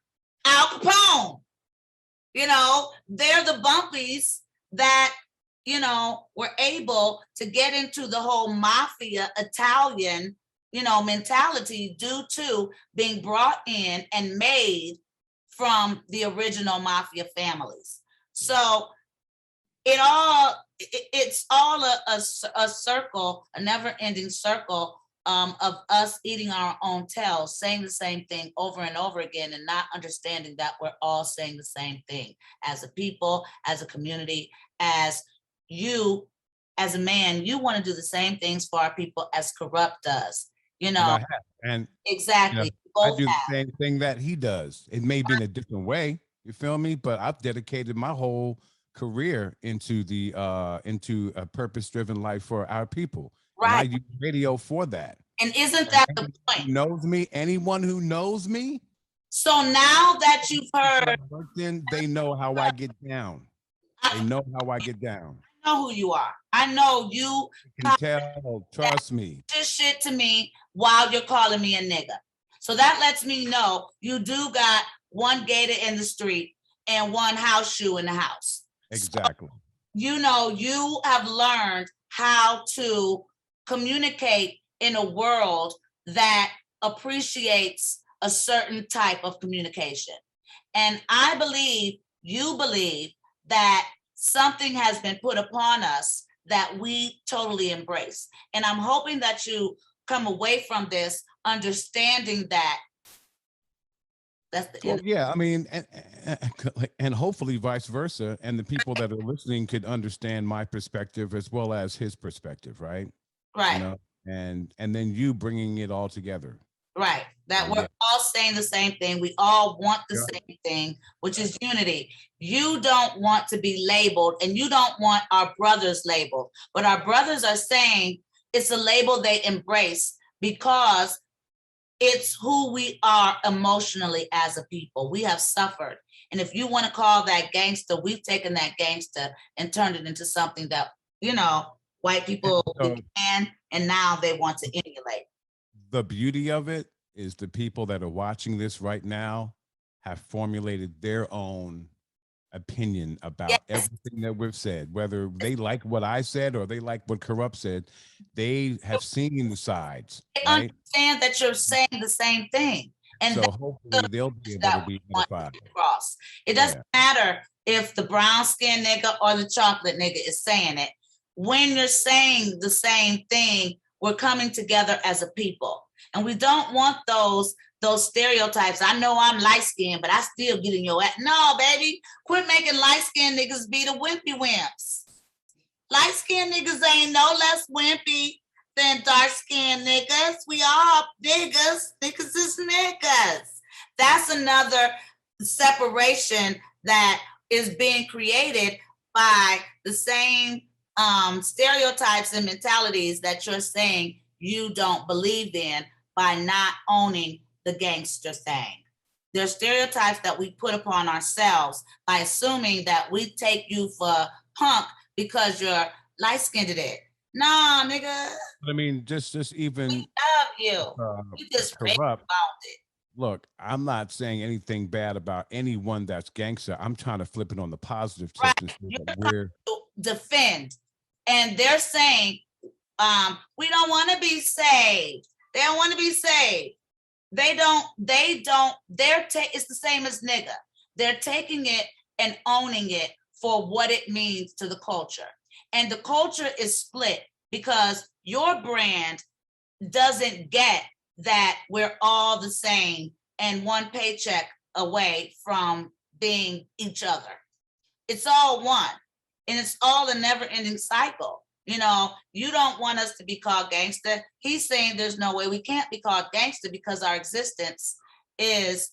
Al Capone. You know, they're the bumpies that, you know, were able to get into the whole mafia Italian, you know, mentality due to being brought in and made from the original mafia families. So it's all a circle, a never-ending circle of us eating our own tails, saying the same thing over and over again and not understanding that we're all saying the same thing as a people, as a community, as you, as a man. You want to do the same things for our people as Kurupt does, you know. And exactly. You know, I do the same thing that he does. It may be in a different way, you feel me? But I've dedicated my whole career into a purpose-driven life for our people. Right. And I use radio for that. And isn't that the point? Who knows me? Anyone who knows me. So now that you've heard, they know how I get down. They know how I get down. I know who you are. I know you can tell. Trust me. This shit to me while you're calling me a nigga. So that lets me know you do got one gator in the street and one house shoe in the house. Exactly. So, you know, you have learned how to communicate in a world that appreciates a certain type of communication. And I believe you believe that something has been put upon us that we totally embrace. And I'm hoping that you come away from this understanding that that's the end. Yeah, I mean, and hopefully vice versa. And the people that are listening could understand my perspective as well as his perspective, right? Right. You know, and then you bringing it all together. Right. That we're all saying the same thing. We all want the same thing, which is unity. You don't want to be labeled and you don't want our brothers labeled, but our brothers are saying it's a label they embrace because it's who we are emotionally as a people. We have suffered. And if you want to call that gangster, we've taken that gangster and turned it into something that, you know, white people began and now they want to emulate. The beauty of it is the people that are watching this right now have formulated their own opinion about Yes. everything that we've said, whether they like what I said or they like what Kurupt said. They have seen the sides, They right? understand that you're saying the same thing. And So that's hopefully they'll be able that to be we want unified. across. It doesn't matter if the brown skinned nigga or the chocolate nigga is saying it. When you're saying the same thing, we're coming together as a people. And we don't want those stereotypes. I know I'm light skinned, but I still get in your ass. No, baby, quit making light skinned niggas be the wimpy wimps. Light skinned niggas ain't no less wimpy than dark skinned niggas. We all niggas. Niggas is niggas. That's another separation that is being created by the same stereotypes and mentalities that you're saying you don't believe in by not owning the gangster thing. There's stereotypes that we put upon ourselves by assuming that we take you for punk because you're light-skinned it. Nah, nigga. I mean, just even we love you. We just Kurupt. it. Look, I'm not saying anything bad about anyone that's gangster. I'm trying to flip it on the positive tip. Right. And say You're that we're defend. And they're saying, we don't want to be saved. They don't want to be saved. It's the same as nigga. They're taking it and owning it for what it means to the culture. And the culture is split because your brand doesn't get that we're all the same and one paycheck away from being each other. It's all one. And it's all a never-ending cycle. You know, you don't want us to be called gangster. He's saying there's no way we can't be called gangster because our existence is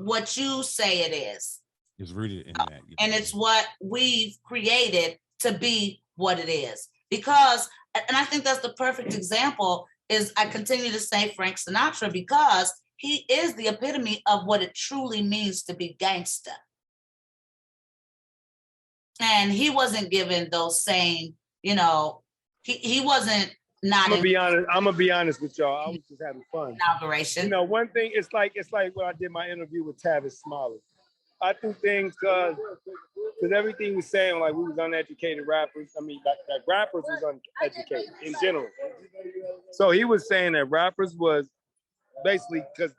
what you say it is. It's rooted in that. And it's what we've created to be what it is. Because, and I think that's the perfect example, is I continue to say Frank Sinatra because he is the epitome of what it truly means to be gangster. And he wasn't given those same, you know, he wasn't not. I'm gonna be honest with y'all. I was just having fun. Inauguration. You know, one thing, it's like when I did my interview with Tavis Smiley. I do things because everything was saying like we was uneducated rappers. I mean, that rappers was uneducated in general. So he was saying that rappers was basically because,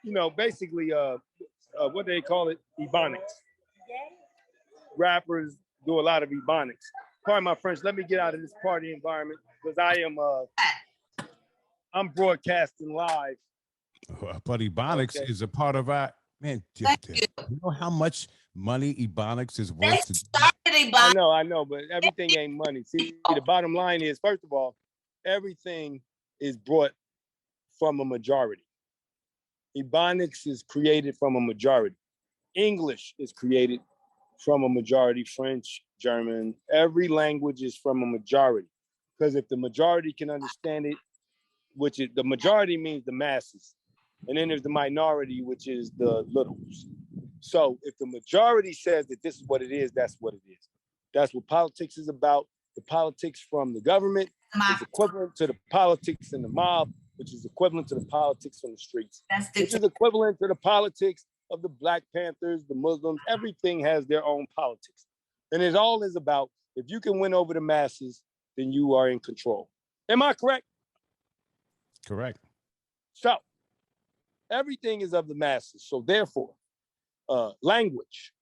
you know, basically what they call it, ebonics. Rappers do a lot of ebonics. Pardon my French. Let me get out of this party environment because I'm broadcasting live. But ebonics is a part of our man. You know how much money ebonics is worth? I know, but everything ain't money. See, the bottom line is, first of all, everything is brought from a majority. Ebonics is created from a majority. English is created from a majority. French, German, every language is from a majority. Because if the majority can understand it, which is the majority means the masses. And then there's the minority, which is the littles. So if the majority says that this is what it is, that's what it is. That's what politics is about. The politics from the government is equivalent to the politics in the mob, which is equivalent to the politics on the streets, which is equivalent to the politics of the Black Panthers, the Muslims. Everything has their own politics. And it all is about, if you can win over the masses, then you are in control. Am I correct? Correct. So everything is of the masses. So therefore, language,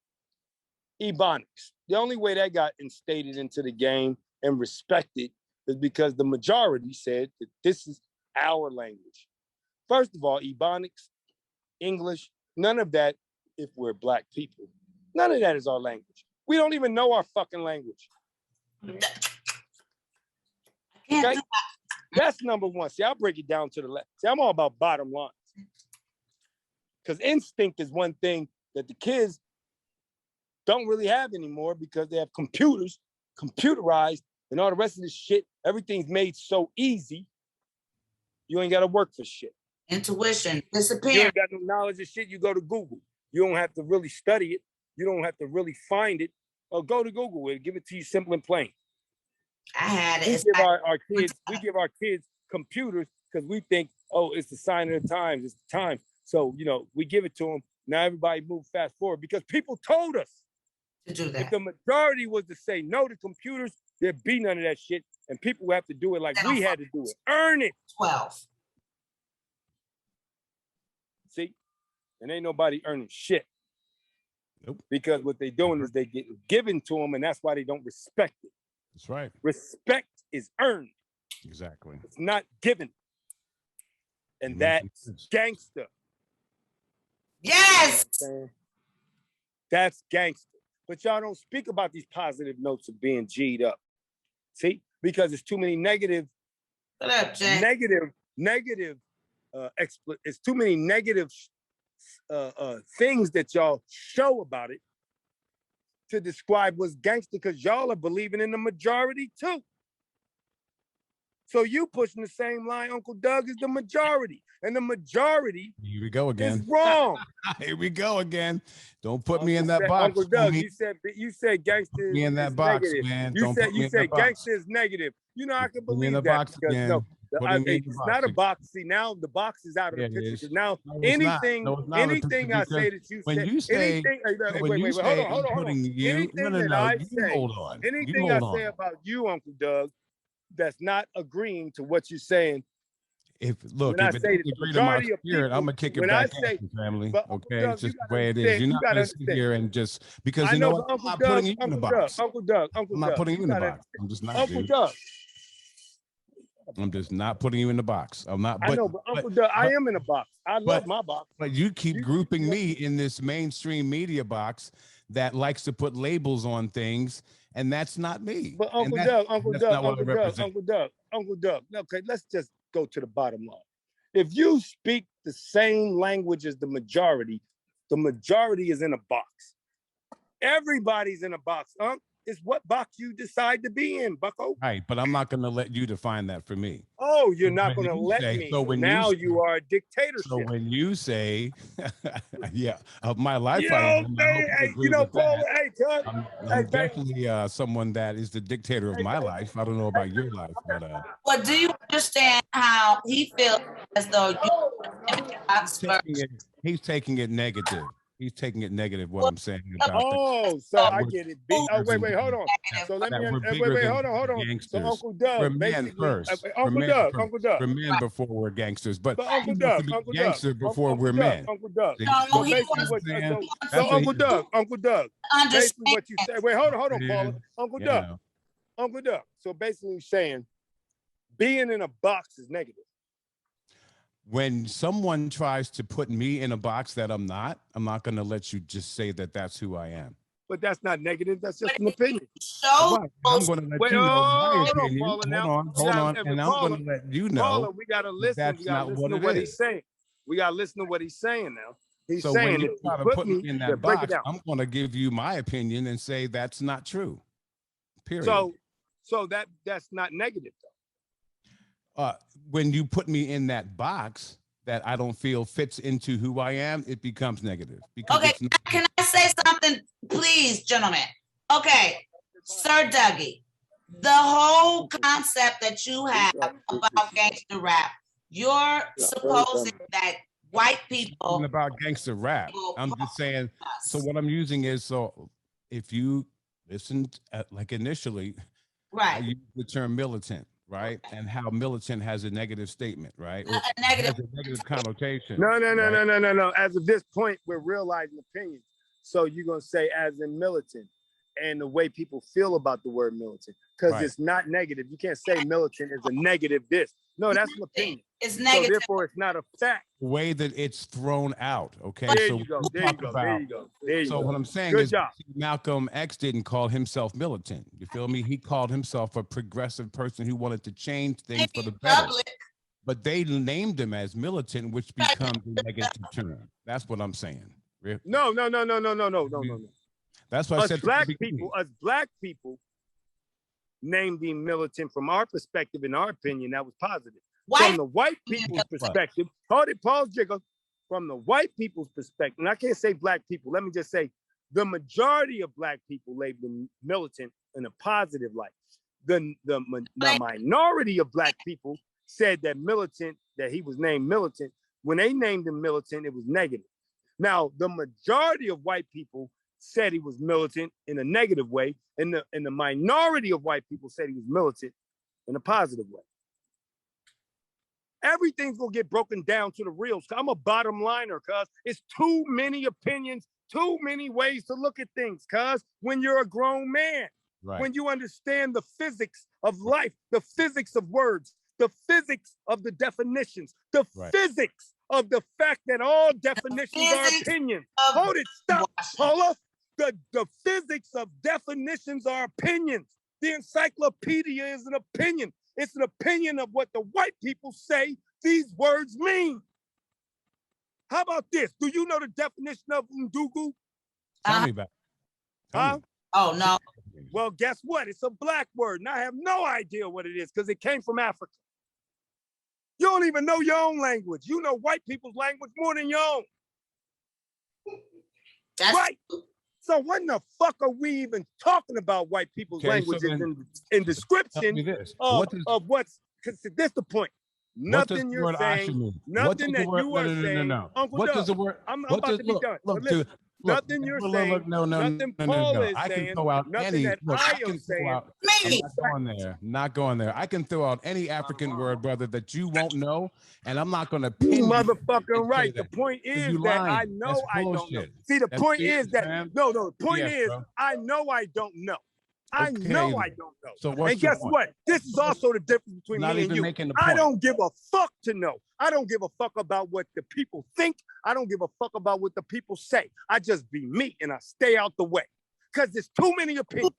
ebonics, the only way that got instated into the game and respected is because the majority said that this is our language. First of all, ebonics, English, none of that, if we're Black people, none of that is our language. We don't even know our fucking language. Okay? That's number one. See, I'll break it down to the left. See, I'm all about bottom lines. Because instinct is one thing that the kids don't really have anymore because they have computers, computerized, and all the rest of this shit. Everything's made so easy. You ain't got to work for shit. Intuition, disappear. You ain't got no knowledge of shit. You go to Google. You don't have to really study it. You don't have to really find it. Or go to Google and give it to you simple and plain. I had it. We give our kids computers because we think, oh, it's the sign of the times. It's the time. So, you know, we give it to them. Now everybody move fast forward because people told us. to do that. If the majority was to say no to computers, there'd be none of that shit, and people would have to do it like we had to do it. Earn it. 12. See? And ain't nobody earning shit. Nope. Because what they doing is they get given to them, and that's why they don't respect it. That's right. Respect is earned. Exactly. It's not given. And that's gangster. Yes. You know that's gangster. But y'all don't speak about these positive notes of being G'd up. See? Because it's too many negative, it's too many negative things that y'all show about it to describe what's gangster, because y'all are believing in the majority too. So you pushing the same line Uncle Doug is the majority. And the majority Here we go again. is wrong. Here we go again. Don't put me in that box. Uncle Doug, you said gangster me in that box, negative. man. You said gangster is negative. You know, I can believe that. Box because, again. no, it's not a box. See, now the box is out of the picture. Now, anything I say that you when say, you say, wait, hold on. Anything that I say, hold on. Anything I say about you, Uncle Doug, that's not agreeing to what you're saying. If it doesn't agree to my spirit, I'm gonna kick it back at you, family. Okay, it's just the way it is. You're not gonna sit here and just because you know what? I'm not putting you in the box. Uncle Doug, I'm not putting you in the box. I'm just not. Uncle Doug. I'm just not putting you in the box. I'm not. I know, but Uncle Doug, I am in a box. I love my box. But you keep grouping me in this mainstream media box that likes to put labels on things, and that's not me. But Uncle Doug. Okay, let's just go to the bottom line. If you speak the same language as the majority is in a box. Everybody's in a box, It's what box you decide to be in, bucko. Right, but I'm not going to let you define that for me. Oh, you're not going to let me. So when now you are a dictatorship. So when you say, yeah, of my life, Paula, hey, Todd. I'm definitely someone that is the dictator of my life. I don't know about your life, but. Well, do you understand how he feels as though he's taking it negative. He's taking it negative. What I'm saying about I get it. Wait, hold on. So let me. Wait, hold on. So Uncle Doug, we're men first. Uncle Doug. We're men before we're gangsters, but Uncle Doug, gangster before we're men. Uncle Doug. So Uncle Doug. Basically, what you say. Wait, hold on, Paula. Uncle Doug. So basically, saying being in a box is negative. When someone tries to put me in a box that I'm not going to let you just say that that's who I am. But that's not negative. That's just an opinion. So I'm going to let you know my opinion. Hold on. And I'm going to let you know. Paula, we got to listen. That's not what he's saying. We got to listen to what he's saying now. He's so saying when you try to put me in that box, I'm going to give you my opinion and say that's not true. Period. So that's not negative, though. When you put me in that box that I don't feel fits into who I am, it becomes negative. Okay, can I say something, please, gentlemen? Okay, Sir Dougie, the whole concept that you have about gangster rap, you're supposing that white people about gangster rap. I'm just saying. So what I'm using is if you listened like initially, right? I use the term militant. Right, and how militant has a negative statement, right? A negative connotation. No. As of this point, we're realizing opinions. So you're gonna say as in militant, and the way people feel about the word militant, because it's not negative. You can't say militant is a negative. No, that's an opinion. It's negative. So therefore, it's not a fact. The way that it's thrown out. Okay, there you go. What I'm saying is, Malcolm X didn't call himself militant. You feel me? He called himself a progressive person who wanted to change things for the better. But they named him as militant, which becomes a negative term. That's what I'm saying. No. That's what I said. Black people named him militant from our perspective. In our opinion, that was positive. From the white people's perspective, pause, Jiggle. From the white people's perspective, and I can't say black people, let me just say the majority of black people labeled him militant in a positive light. The minority of black people said that he was named militant. When they named him militant, it was negative. Now, the majority of white people said he was militant in a negative way, and the minority of white people said he was militant in a positive way. Everything's gonna get broken down to the reals. I'm a bottom liner, cuz it's too many opinions, too many ways to look at things, cuz when you're a grown man, when you understand the physics of life, the physics of words, the physics of the definitions, the physics of the fact that all definitions are opinions. Hold it, stop, Paula. The physics of definitions are opinions. The encyclopedia is an opinion. It's an opinion of what the white people say these words mean. How about this? Do you know the definition of Ndugu? Tell me about it. Huh? Oh, no. Well, guess what? It's a black word, and I have no idea what it is because it came from Africa. You don't even know your own language. You know white people's language more than your own. That's right. So when the fuck are we even talking about white people's languages in description of what's, because this the point. Nothing you're saying, nothing that you are saying. Uncle what Doug, does the word? I'm about to be done. Look, listen, nothing you're saying, nothing Paula is I can saying, throw out nothing any. that I am saying. I'm not going there. I can throw out any African word, brother, that you won't know, and I'm not going to pin you. Motherfucking right. The point is that I know I don't know. See, the point is that the point is I know I don't know. I know I don't know. So and guess what? This is also the difference between me and you. I don't give a fuck to know. I don't give a fuck about what the people think. I don't give a fuck about what the people say. I just be me and I stay out the way. Because there's too many opinions.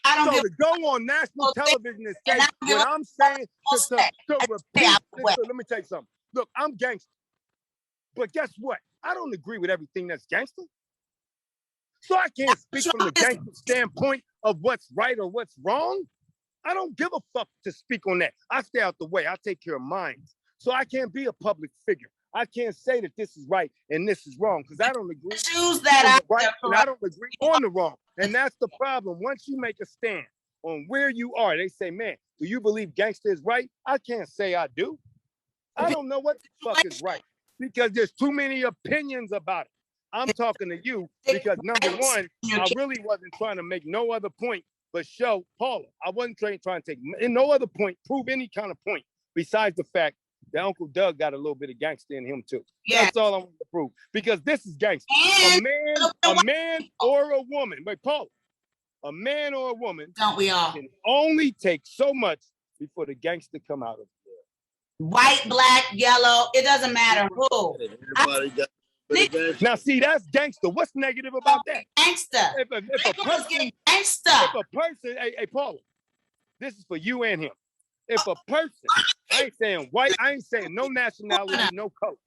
I don't to go on national television and say what I'm saying to repeat. Let me tell you something. Look, I'm gangster. But guess what? I don't agree with everything that's gangster. So I can't speak from the gangster standpoint of what's right or what's wrong. I don't give a fuck to speak on that. I stay out the way. I take care of mine. So I can't be a public figure. I can't say that this is right and this is wrong because I don't agree. Choose that right and I don't agree on the wrong. And that's the problem. Once you make a stand on where you are, they say, man, do you believe gangster is right? I can't say I do. I don't know what the fuck is right because there's too many opinions about it. I'm talking to you because number one, I really wasn't trying to make no other point but show Paula. I wasn't trying to take no other point, prove any kind of point besides the fact that Uncle Doug got a little bit of gangster in him too. Yes. That's all I want to prove because this is gangster. A man or a woman. Wait, Paula, a man or a woman don't we all can only take so much before the gangster come out of there. White, black, yellow, it doesn't matter who. Now, see, that's gangster. What's negative about that? Gangster. If a person, hey, Paula, this is for you and him. If a person, I ain't saying white, I ain't saying no nationality, no color,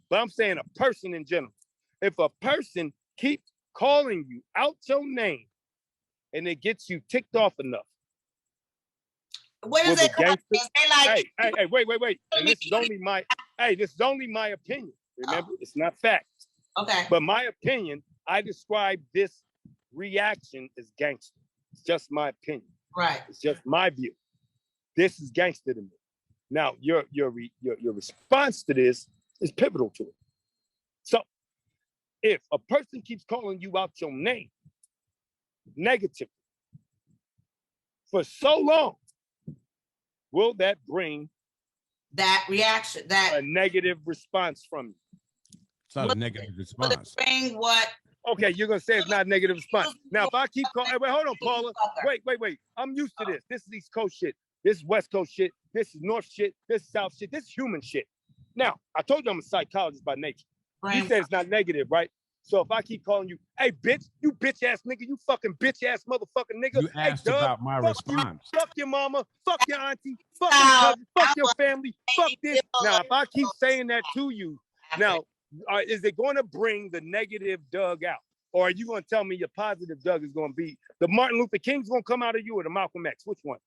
but I'm saying a person in general. If a person keeps calling you out your name and it gets you ticked off enough, what is it? Hey, wait. And this is only my opinion. Remember, it's not fact. Okay. But my opinion, I describe this reaction as gangster. It's just my opinion. Right. It's just my view. This is gangster to me. Now, your response to this is pivotal to it. So, if a person keeps calling you out your name negatively for so long, will that bring that reaction, a negative response from you? It's not a negative response. Bring what? Okay, you're gonna say it's not a negative response. Now, if I keep calling, wait, hold on, Paula. Wait. I'm used to this. This is East Coast shit. This is West Coast shit. This is North shit. This is South shit. This is human shit. Now, I told you I'm a psychologist by nature. You said it's not negative, right? So if I keep calling you, hey, bitch, you bitch ass nigga, you fucking bitch ass motherfucking nigga. You asked about my response. Fuck your mama, fuck your auntie, fuck your cousin, fuck your family, fuck this. Now, if I keep saying that to you, now, is it going to bring the negative Doug out? Or are you going to tell me your positive Doug is going to be the Martin Luther King's going to come out of you or the Malcolm X? Which one?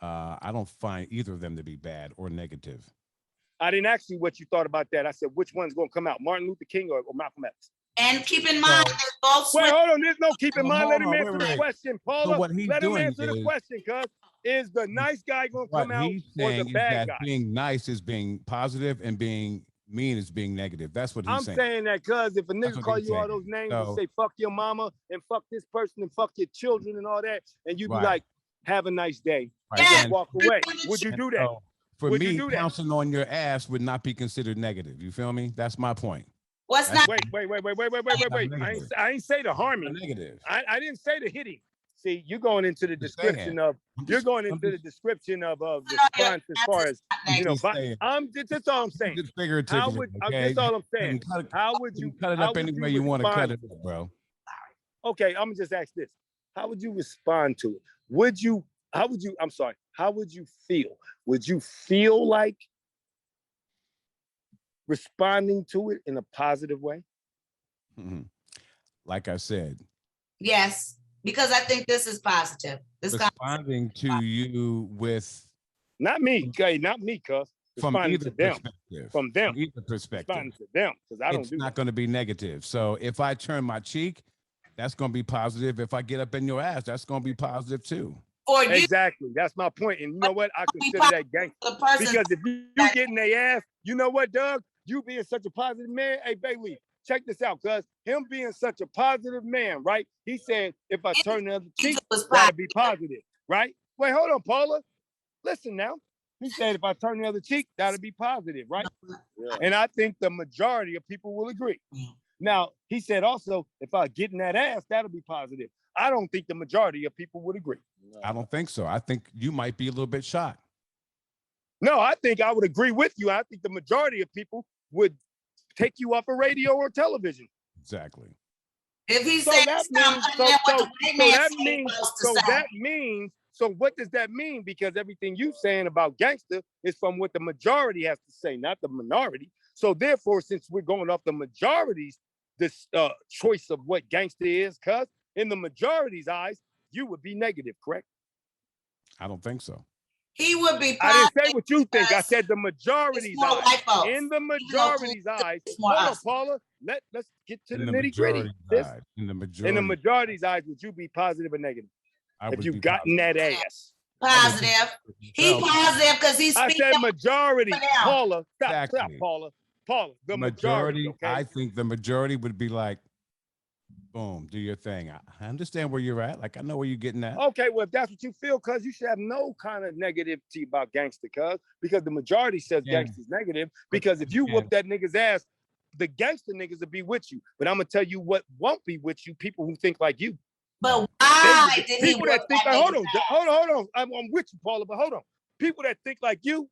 I don't find either of them to be bad or negative. I didn't ask you what you thought about that. I said, which one's going to come out, Martin Luther King or Malcolm X? And keep in mind, wait, hold on. There's no keep in mind. Let him answer the question, Paula. So what he's let him doing answer the question, cuz. Is the nice guy going to come out or the bad guy? Being nice is being positive and being mean as being negative. That's what he's I'm saying that because if a nigga call you all those names and say fuck your mama and fuck this person and fuck your children and all that, and you be like, have a nice day, and just walk away. Would you do that? For me, pouncing on your ass would not be considered negative. You feel me? That's my point. What's not? Wait. I ain't say to harm him. Negative. I didn't say to hit him. See, you're going into the description of response as far as I'm that's all I'm saying. Just figuratively. That's all I'm saying. How would you cut it up any way you want to cut it up, bro? Okay, I'm gonna just ask this. How would you respond to it? How would you feel? Would you feel like responding to it in a positive way? Mm-hmm. Like I said. Yes, because I think this is positive. This responding to you with. Not me, cuz. From either perspective. From them. From either perspective. Responding to them, because I don't do It's not going to be negative. So if I turn my cheek, that's going to be positive. If I get up in your ass, that's going to be positive too. Exactly. That's my point. And you know what? I consider that gangster. Because if you get in their ass, you know what, Doug? You being such a positive man. Hey, Bailey, check this out, cuz. Him being such a positive man, right? He said, if I turn the other cheek, that'd be positive, right? Wait, hold on, Paula. Listen now. He said, if I turn the other cheek, that'll be positive, right? Yeah. And I think the majority of people will agree. Now, he said also, if I get in that ass, that'll be positive. I don't think the majority of people would agree. I don't think so. I think you might be a little bit shocked. No, I think I would agree with you. I think the majority of people would take you off of radio or television. Exactly. If he said so what does that mean? Because everything you're saying about gangster is from what the majority has to say, not the minority. So therefore, since we're going off the majority's this choice of what gangster is, cuz in the majority's eyes, you would be negative, correct? I don't think so. He would be positive. I didn't say what you think. I said the majority's eyes. In the majority's eyes. Hold on, Paula. Let's get to the nitty-gritty. In the majority's eyes, would you be positive or negative? If you got in that ass. Positive. He positive because he's speaking. I said majority. Paula, stop, Paula. Paula, the majority. Okay? I think the majority would be like, boom, do your thing. I understand where you're at. Like, I know where you're getting at. Okay, well, if that's what you feel, cuz you should have no kind of negativity about gangster, cuz, because the majority says gangster's negative. Because if you whoop that nigga's ass, the gangster niggas will be with you. But I'm gonna tell you what won't be with you, people who think like you. But why did he people that think like, hold on. I'm with you, Paula, but hold on. People that think like you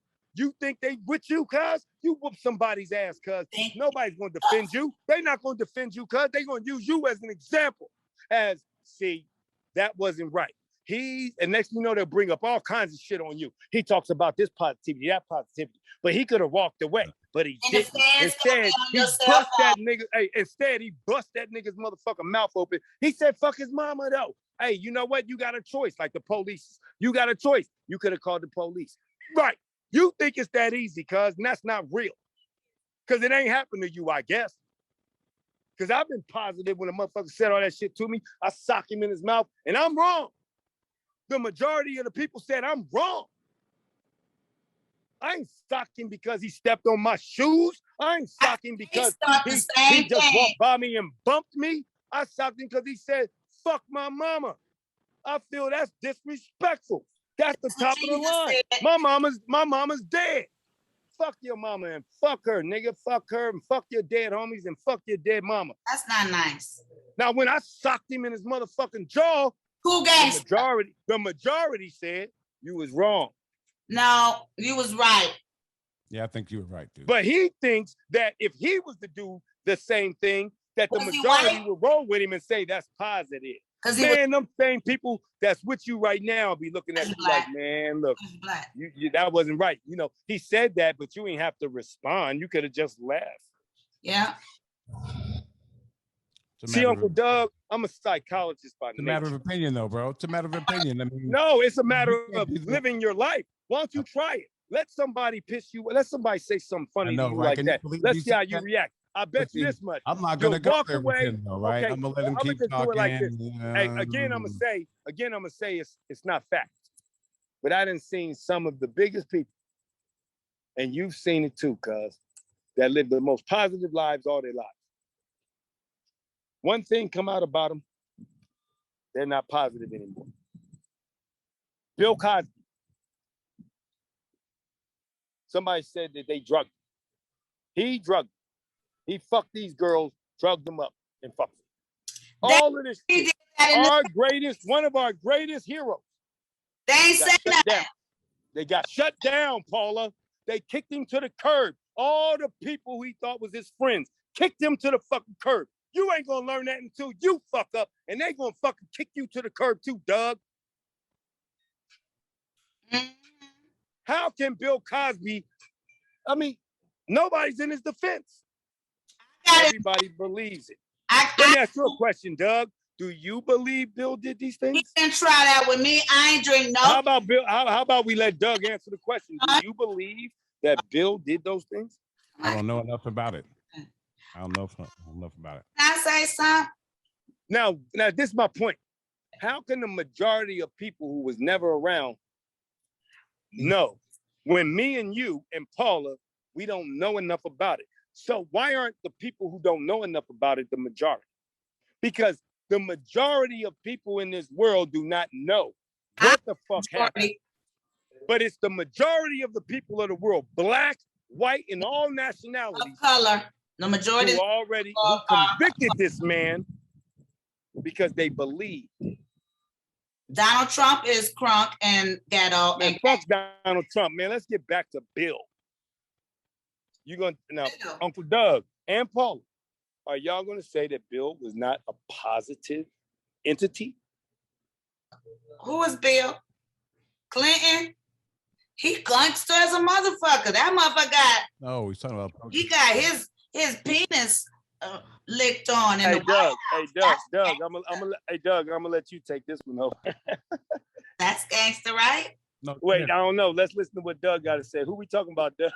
think they with you, cuz you whoop somebody's ass, cuz nobody's gonna defend you. They're not gonna defend you, cuz they're gonna use you as an example. As see, that wasn't right. And next thing you know, they'll bring up all kinds of shit on you. He talks about this positivity, that positivity, but he could have walked away, but he didn't. Instead, he bust that nigga. Hey, instead he bust that nigga's motherfucking mouth open. He said, "Fuck his mama," though. Hey, you know what? You got a choice, like the police. You got a choice. You could have called the police, right? You think it's that easy, cuz, and that's not real. Cuz it ain't happened to you, I guess. Cuz I've been positive when a motherfucker said all that shit to me. I sock him in his mouth, and I'm wrong. The majority of the people said I'm wrong. I ain't socking because he stepped on my shoes. I ain't socking because he just walked by me and bumped me. I socked him because he said, fuck my mama. I feel that's disrespectful. That's the top of the line. My mama's dead. Fuck your mama and fuck her, nigga. Fuck her and fuck your dead homies and fuck your dead mama. That's not nice. Now, when I socked him in his motherfucking jaw, the majority said you was wrong. No, you was right. Yeah, I think you were right, dude. But he thinks that if he was to do the same thing, that the majority would roll with him and say that's positive. Man, them same people that's with you right now be looking at you like, man, look, you that wasn't right. You know, he said that, but you ain't have to respond. You could have just laughed. Yeah. See, Uncle Doug, I'm a psychologist by nature. It's a matter of opinion, though, bro. It's a matter of opinion. I mean, no, it's a matter of living your life. Why don't you try it? Let somebody piss you. Let somebody say something funny to you like that. Let's see how you react. I bet you this much. I'm not gonna go there with him, though, right? Okay, I'm gonna let him keep talking. Like this. Hey, again, I'm gonna say it's not fact. But I done seen some of the biggest people, and you've seen it too, cuz, that live the most positive lives all their lives. One thing come out about them, they're not positive anymore. Bill Cosby. Somebody said that they drugged him. He drugged them. He fucked these girls, drugged them up, and fucked them. All of this shit. One of our greatest heroes. They ain't saying that. They got shut down, Paula. They kicked him to the curb. All the people he thought was his friends kicked him to the fucking curb. You ain't gonna learn that until you fuck up, and they gonna fucking kick you to the curb too, Doug. Mm-hmm. How can Bill Cosby, I mean, nobody's in his defense. Everybody believes it. Let me ask you a question, Doug. Do you believe Bill did these things? He didn't try that with me. I ain't drink no. How about Bill? How about we let Doug answer the question? Do you believe that Bill did those things? I don't know enough about it. I don't know enough about it. Can I say something? Now, this is my point. How can the majority of people who was never around know when me and you and Paula, we don't know enough about it? So why aren't the people who don't know enough about it the majority? Because the majority of people in this world do not know what the fuck happened. But it's the majority of the people of the world, black, white, and all nationalities, of color. The majority who convicted this man because they believe. Donald Trump is crunk and ghetto. Man, fuck Donald Trump, man. Let's get back to Bill. Uncle Doug and Paula, are y'all gonna say that Bill was not a positive entity? Who is Bill? Clinton? He gangster as a motherfucker. That motherfucker got. Oh, he's talking about. He got his penis licked on. Hey Doug, I'm gonna let you take this one over. That's gangster, right? No, wait, I don't know. Let's listen to what Doug got to say. Who we talking about, Doug?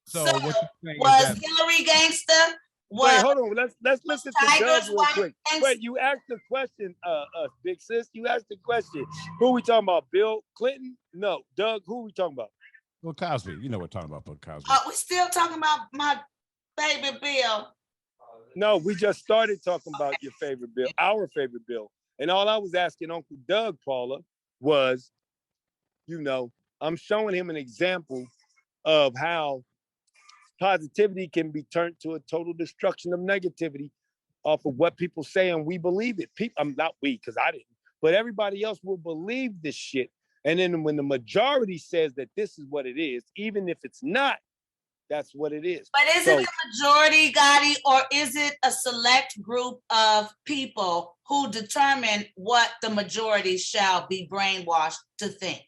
So what you saying was Hillary gangster? Wait, hold on. Let's listen to Doug real quick. Wait, you asked the question, big sis. You asked the question. Who we talking about? Bill Clinton? No, Doug. Who we talking about? Bill Cosby. You know we're talking about Bill Cosby. We still talking about my baby Bill. No, we just started talking about your favorite Bill, our favorite Bill. And all I was asking Uncle Doug, Paula, was, I'm showing him an example of how positivity can be turned to a total destruction of negativity off of what people say, and we believe it. I'm not we, because I didn't, but everybody else will believe this shit. And then when the majority says that this is what it is, even if it's not, that's what it is. But is it the majority, Gotti, or is it a select group of people who determine what the majority shall be brainwashed to think?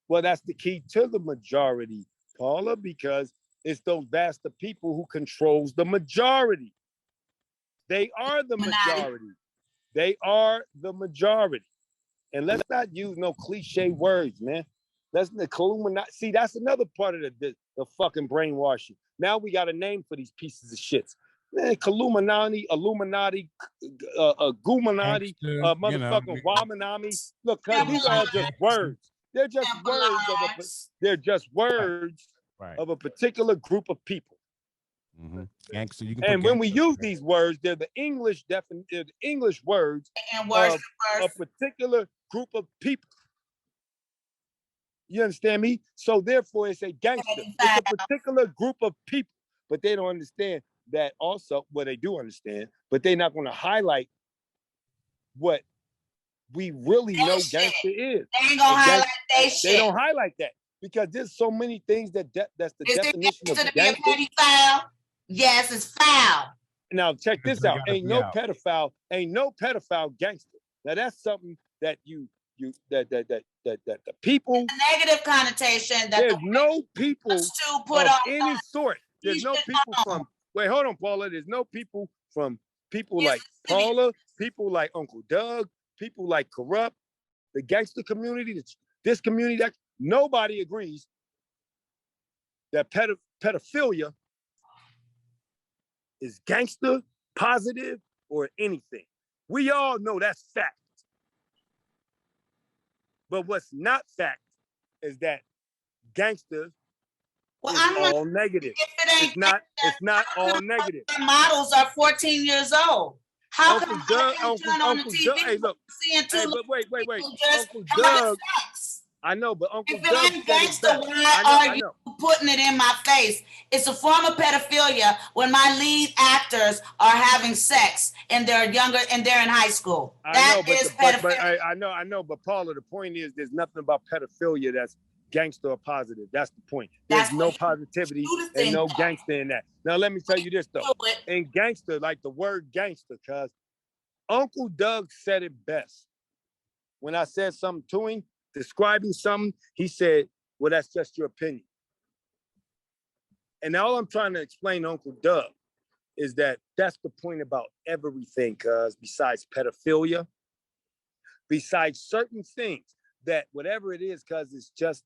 Well, that's the key to the majority, Paula, because it's those vast of people who controls the majority. They are the majority. They are the majority. And let's not use no cliche words, man. Let's the Illuminati. See, that's another part of the fucking brainwashing. Now we got a name for these pieces of shits. Man, Illuminati, Goominati, motherfucking Wamanami. Look, these are all just words. They're just words. They're just words of a particular group of people. Mm-hmm. Gangster, and when we use these words, they're the English words and of a particular group of people. You understand me? So therefore, it's a gangster. It's a particular group of people, but they don't understand that also. Well, they do understand, but they're not going to highlight what we really know gangster is. They ain't gonna highlight that shit. They don't highlight that because there's so many things that's the definition of gangster. Be a foul? Yes, it's foul. Now check this out. Ain't no pedophile gangster. Now that's something that that the people. The negative connotation that there's no people of any sort. There's no people from. Wait, hold on, Paula. There's no people from people like Paula, people like Uncle Doug, people like Kurupt, the gangster community, this community. That nobody agrees that pedophilia is gangster, positive, or anything. We all know that's fact. But what's not fact is that gangsters Well, It's all negative. It's not all negative. Models are 14 years old. How Uncle Doug, Uncle Doug. Hey, look. Hey, but wait. Uncle Doug. I know, but Uncle Doug. If it ain't gangsta, why are you putting it in my face? It's a form of pedophilia when my lead actors are having sex and they're younger and they're in high school. That is pedophilia. I know, but Paula, the point is there's nothing about pedophilia that's gangster or positive. That's the point. There's no positivity and no gangster in that. Now, let me tell you this, though. In gangster, like the word gangster, cuz Uncle Doug said it best. When I said something to him, describing something, he said, well, that's just your opinion. And all I'm trying to explain to Uncle Doug is that that's the point about everything, cuz besides pedophilia, besides certain things, that whatever it is, cuz it's just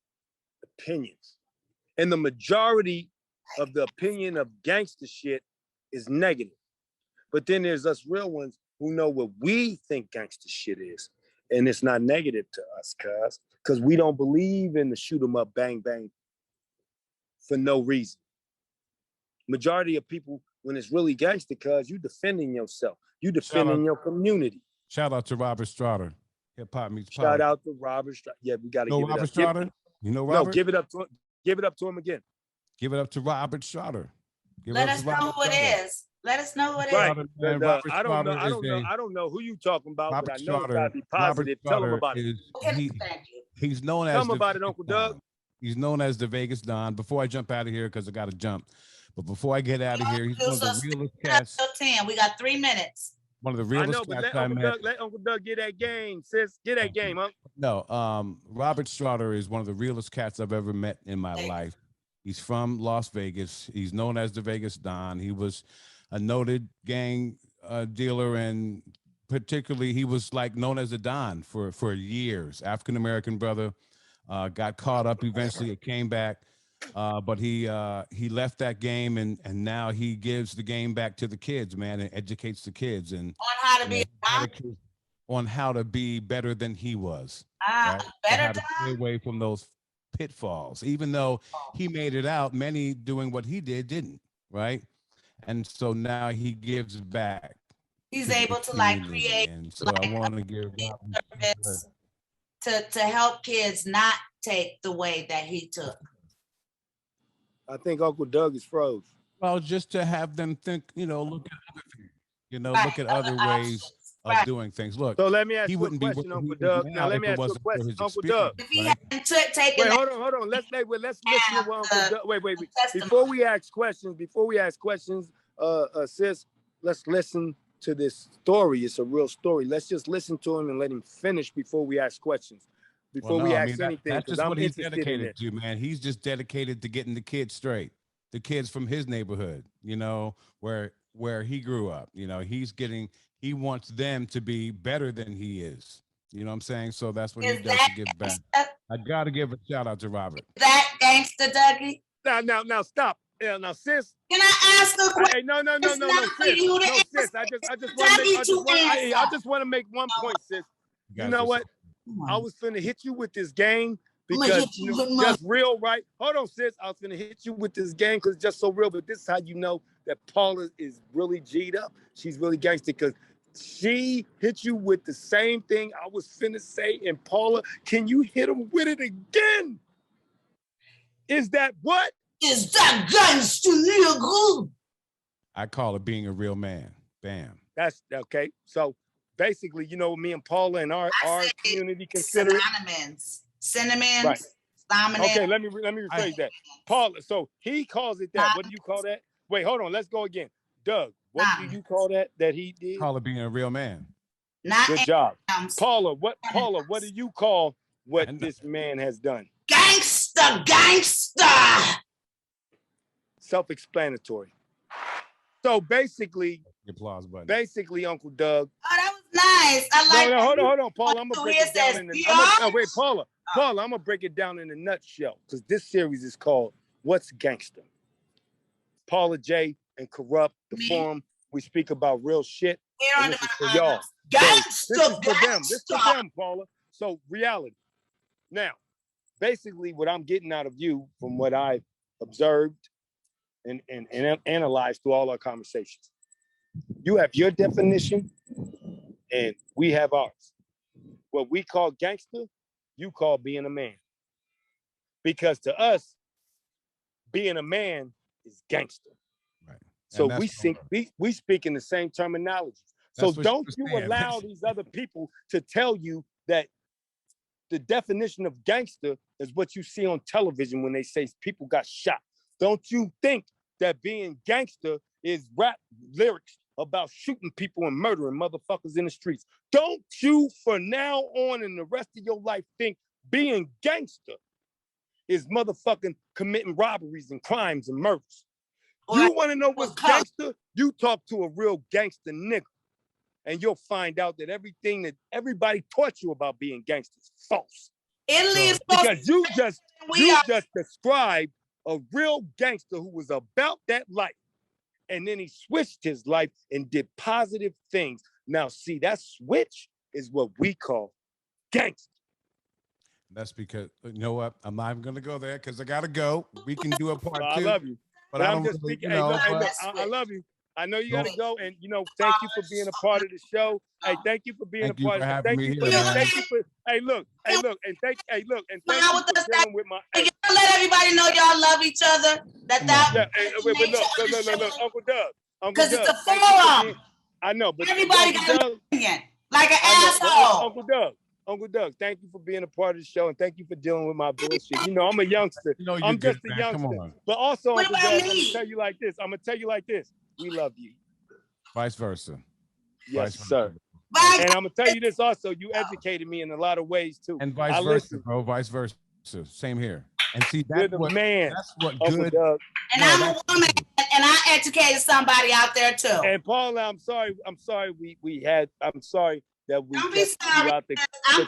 opinions. And the majority of the opinion of gangster shit is negative. But then there's us real ones who know what we think gangster shit is. And it's not negative to us, cuz. Because we don't believe in the shoot 'em up, bang, bang for no reason. Majority of people, when it's really gangster, cuz you defending yourself. You defending your community. Shout out to Robert Strader. Hip hop meets power. Shout out to Robert Strader. Yeah, we got to give it up. Robert Strader? You know Robert? No, give it up to him. Give it up to him again. Give it up to Robert Strader. Let us know who it is. Let us know who it is. I don't know who you talking about, but I know it's got to be positive. Tell him about it. He's known as. Tell him about it, Uncle Doug. He's known as the Vegas Don. Before I jump out of here, because I got to jump. But before I get out of here, he's one of the realest cats. We got 3 minutes. One of the realest cats I met. Let Uncle Doug get that game, sis. Get that game, huh? No, Robert Strader is one of the realest cats I've ever met in my life. He's from Las Vegas. He's known as the Vegas Don. He was a noted gang dealer, and particularly he was like known as a Don for years. African-American brother, got caught up. Eventually it came back, but he left that game, and now he gives the game back to the kids, man, and educates the kids and on how to be better than he was. Right? Better how to stay away from those pitfalls, even though he made it out. Many doing what he didn't, right? And so now he gives back. He's able to like create, and so I want to give to help kids not take the way that he took. I think Uncle Doug is froze. Well, just to have them think, look at other things, look at other ways of doing things. Look, so let me ask you a question, Uncle Doug. Now let me ask you a question, Uncle Doug. If he hadn't taken hold on. Let's listen to what Uncle Doug. Wait. Before we ask questions, sis, let's listen to this story. It's a real story. Let's just listen to him and let him finish before we ask questions. Anything. That's just what he's dedicated to, man. He's just dedicated to getting the kids straight. The kids from his neighborhood, where he grew up. He wants them to be better than he is. You know what I'm saying? So that's what he does to give back. I got to give a shout out to Robert. That gangster, Dougie? Now stop. Yeah, now sis. Can I ask a question? Hey, no, sis. I just want to make one point, sis. You know what? I was finna hit you with this game because that's real, right? Hold on, sis. I was finna hit you with this game because it's just so real. But this is how you know that Paula is really G'd up. She's really gangster because she hit you with the same thing I was finna say. And Paula, can you hit him with it again? Is that what? Is that gangster, nigga? I call it being a real man. Bam. That's okay. So basically, me and Paula and our community consider it. Cinnamon. Right. Dominant. Okay, let me rephrase that. Paula, so he calls it that. What do you call that? Wait, hold on. Let's go again. Doug, what do you call that he did? Call it being a real man. Good job. Paula, what do you call what this man has done? Gangsta. Self-explanatory. So basically, applause button. Basically, Uncle Doug. Oh, that was nice. I like. No, hold on, Paula. I'm gonna break it down in the. Paula, I'm gonna break it down in a nutshell because this series is called "What's Gangsta." Paula J and Kurupt, the forum. We speak about real shit. And this is for y'all. Gangsta. This is for them. This is for them, Paula. So reality. Now, basically, what I'm getting out of you, from what I observed, and analyzed through all our conversations. You have your definition, and we have ours. What we call gangster, you call being a man. Because to us, being a man is gangster. Right. So we speak in the same terminology. So don't you allow these other people to tell you that the definition of gangster is what you see on television when they say people got shot. Don't you think that being gangster is rap lyrics about shooting people and murdering motherfuckers in the streets? Don't you, from now on in the rest of your life, think being gangster is motherfucking committing robberies and crimes and murders? You want to know what's gangster? You talk to a real gangster nigga, and you'll find out that everything that everybody taught you about being gangster is false. Because you just described a real gangster who was about that life, and then he switched his life and did positive things. Now, see, that switch is what we call gangster. That's because, you know what? I'm not even going to go there because I got to go. We can do a part two. I love you. But I'm just speaking. Hey, look, I love you. I know you got to go. And, thank you for being a part of the show. Hey, thank you for being a part of it. Thank you for, hey, look. And thank you for dealing with my. Hey, y'all let everybody know y'all love each other. Look, Uncle Doug. Because it's a forum. I know, but everybody got an opinion. Like an asshole. Uncle Doug, thank you for being a part of the show, and thank you for dealing with my bullshit. I'm a youngster. I'm just a youngster. But also, Uncle Doug, I'm going to tell you like this. We love you. Vice versa. Yes, sir. And I'm going to tell you this also. You educated me in a lot of ways, too. And vice versa, bro. Vice versa. Same here. And see, that's what good. Doug. And I'm a woman, and I educated somebody out there, too. And Paula, I'm sorry that we kept throughout the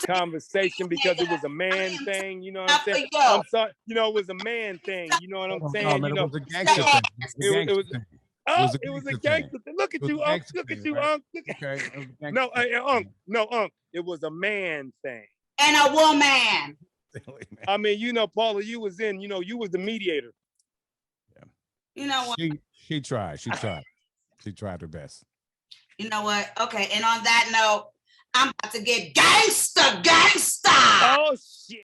conversation because it was a man thing, you know what I'm saying? I'm sorry, it was a man thing, you know what I'm saying? It was a gangster thing. It was a gangster thing. Look at you, Unc. Look at you, Unc. No, Unc. It was a man thing. And a woman. I mean, Paula, you was the mediator. Yeah. You know what? She tried. She tried her best. You know what? Okay, and on that note, I'm about to get gangsta. Oh, shit.